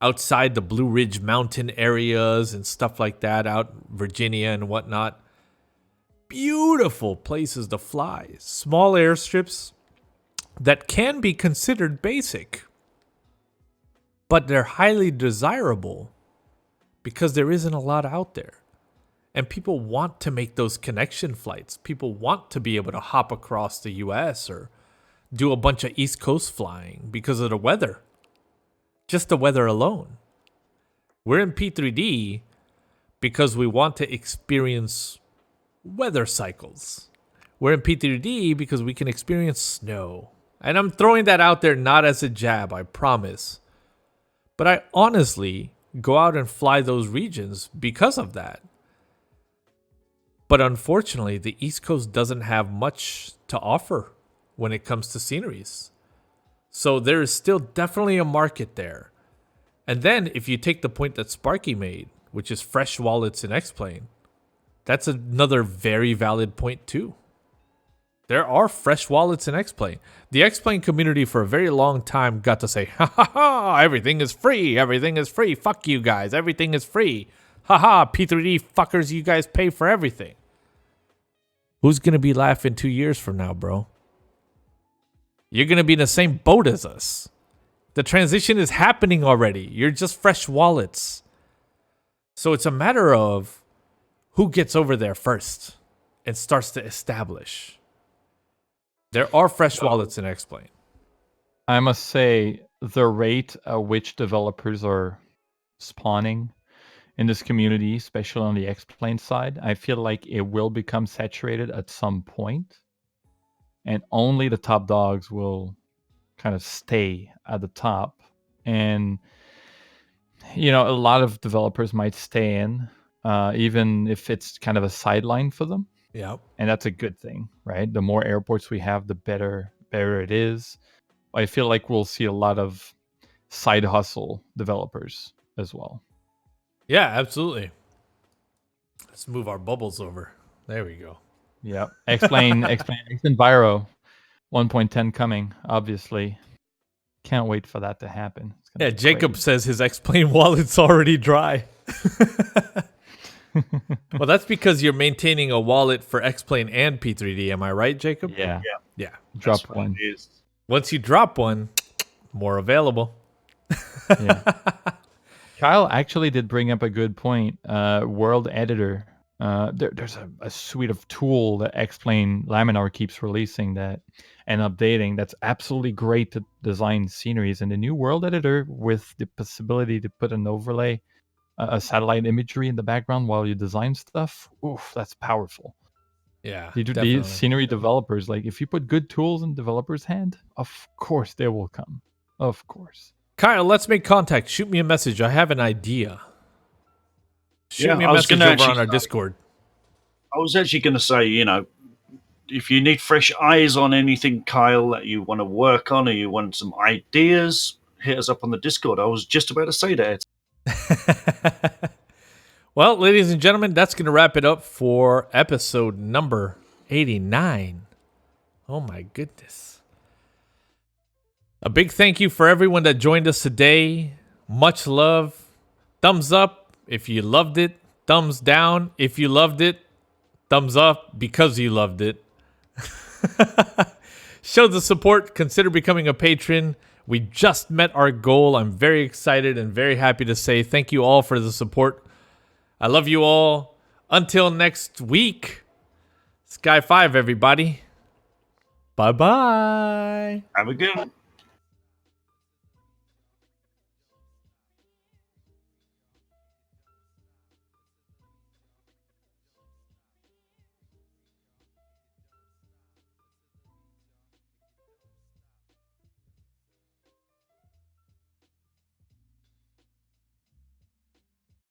outside the Blue Ridge Mountain areas and stuff like that, out Virginia and whatnot. Beautiful places to fly. Small airstrips that can be considered basic, but they're highly desirable because there isn't a lot out there. And people want to make those connection flights. People want to be able to hop across the US or do a bunch of East Coast flying because of the weather. Just the weather alone. We're in P3D because we want to experience weather cycles. We're in P3D because we can experience snow. And I'm throwing that out there not as a jab, I promise. But I honestly go out and fly those regions because of that. But unfortunately, the East Coast doesn't have much to offer when it comes to sceneries. So there is still definitely a market there. And then if you take the point that Sparky made, which is fresh wallets in X-Plane, that's another very valid point too. There are fresh wallets in X-Plane. The X-Plane community for a very long time got to say, ha ha ha, everything is free, fuck you guys, everything is free. Ha ha, P3D fuckers, you guys pay for everything. Who's going to be laughing 2 years from now, bro? You're going to be in the same boat as us. The transition is happening already. You're just fresh wallets. So it's a matter of who gets over there first and starts to establish. There are fresh wallets in X-Plane. I must say, the rate at which developers are spawning in this community, especially on the X-Plane side. I feel like it will become saturated at some point, and only the top dogs will kind of stay at the top. And a lot of developers might stay in, even if it's kind of a sideline for them. Yeah. And that's a good thing, right? The more airports we have, the better it is. I feel like we'll see a lot of side hustle developers as well. Yeah, absolutely. Let's move our bubbles over. There we go. Yeah. Explain Enviro 1.10 coming, obviously. Can't wait for that to happen. Yeah, Jacob says his X-Plane wallet's already dry. Well, that's because you're maintaining a wallet for X-Plane and P3D. Am I right, Jacob? Yeah. Yeah. Drop That's what one. it is. Once you drop one, more available. Yeah. Kyle actually did bring up a good point. World Editor. There's a suite of tool that X-Plane Laminar keeps releasing and updating. That's absolutely great to design sceneries. And the new World Editor, with the possibility to put an overlay, a satellite imagery in the background while you design stuff. Oof, that's powerful. Yeah, The scenery developers, like, if you put good tools in developers' hand, of course they will come. Of course. Kyle, let's make contact. Shoot me a message. I have an idea. Shoot me a I was message gonna over on our actually say- Discord. I was actually going to say, if you need fresh eyes on anything, Kyle, that you want to work on, or you want some ideas, hit us up on the Discord. I was just about to say that. Well, ladies and gentlemen, that's going to wrap it up for episode number 89. Oh my goodness. A big thank you for everyone that joined us today. Much love. Thumbs up if you loved it. Thumbs down if you loved it. Thumbs up because you loved it. Show the support. Consider becoming a patron. We just met our goal. I'm very excited and very happy to say thank you all for the support. I love you all. Until next week, Sky 5, everybody. Bye-bye. Have a good one.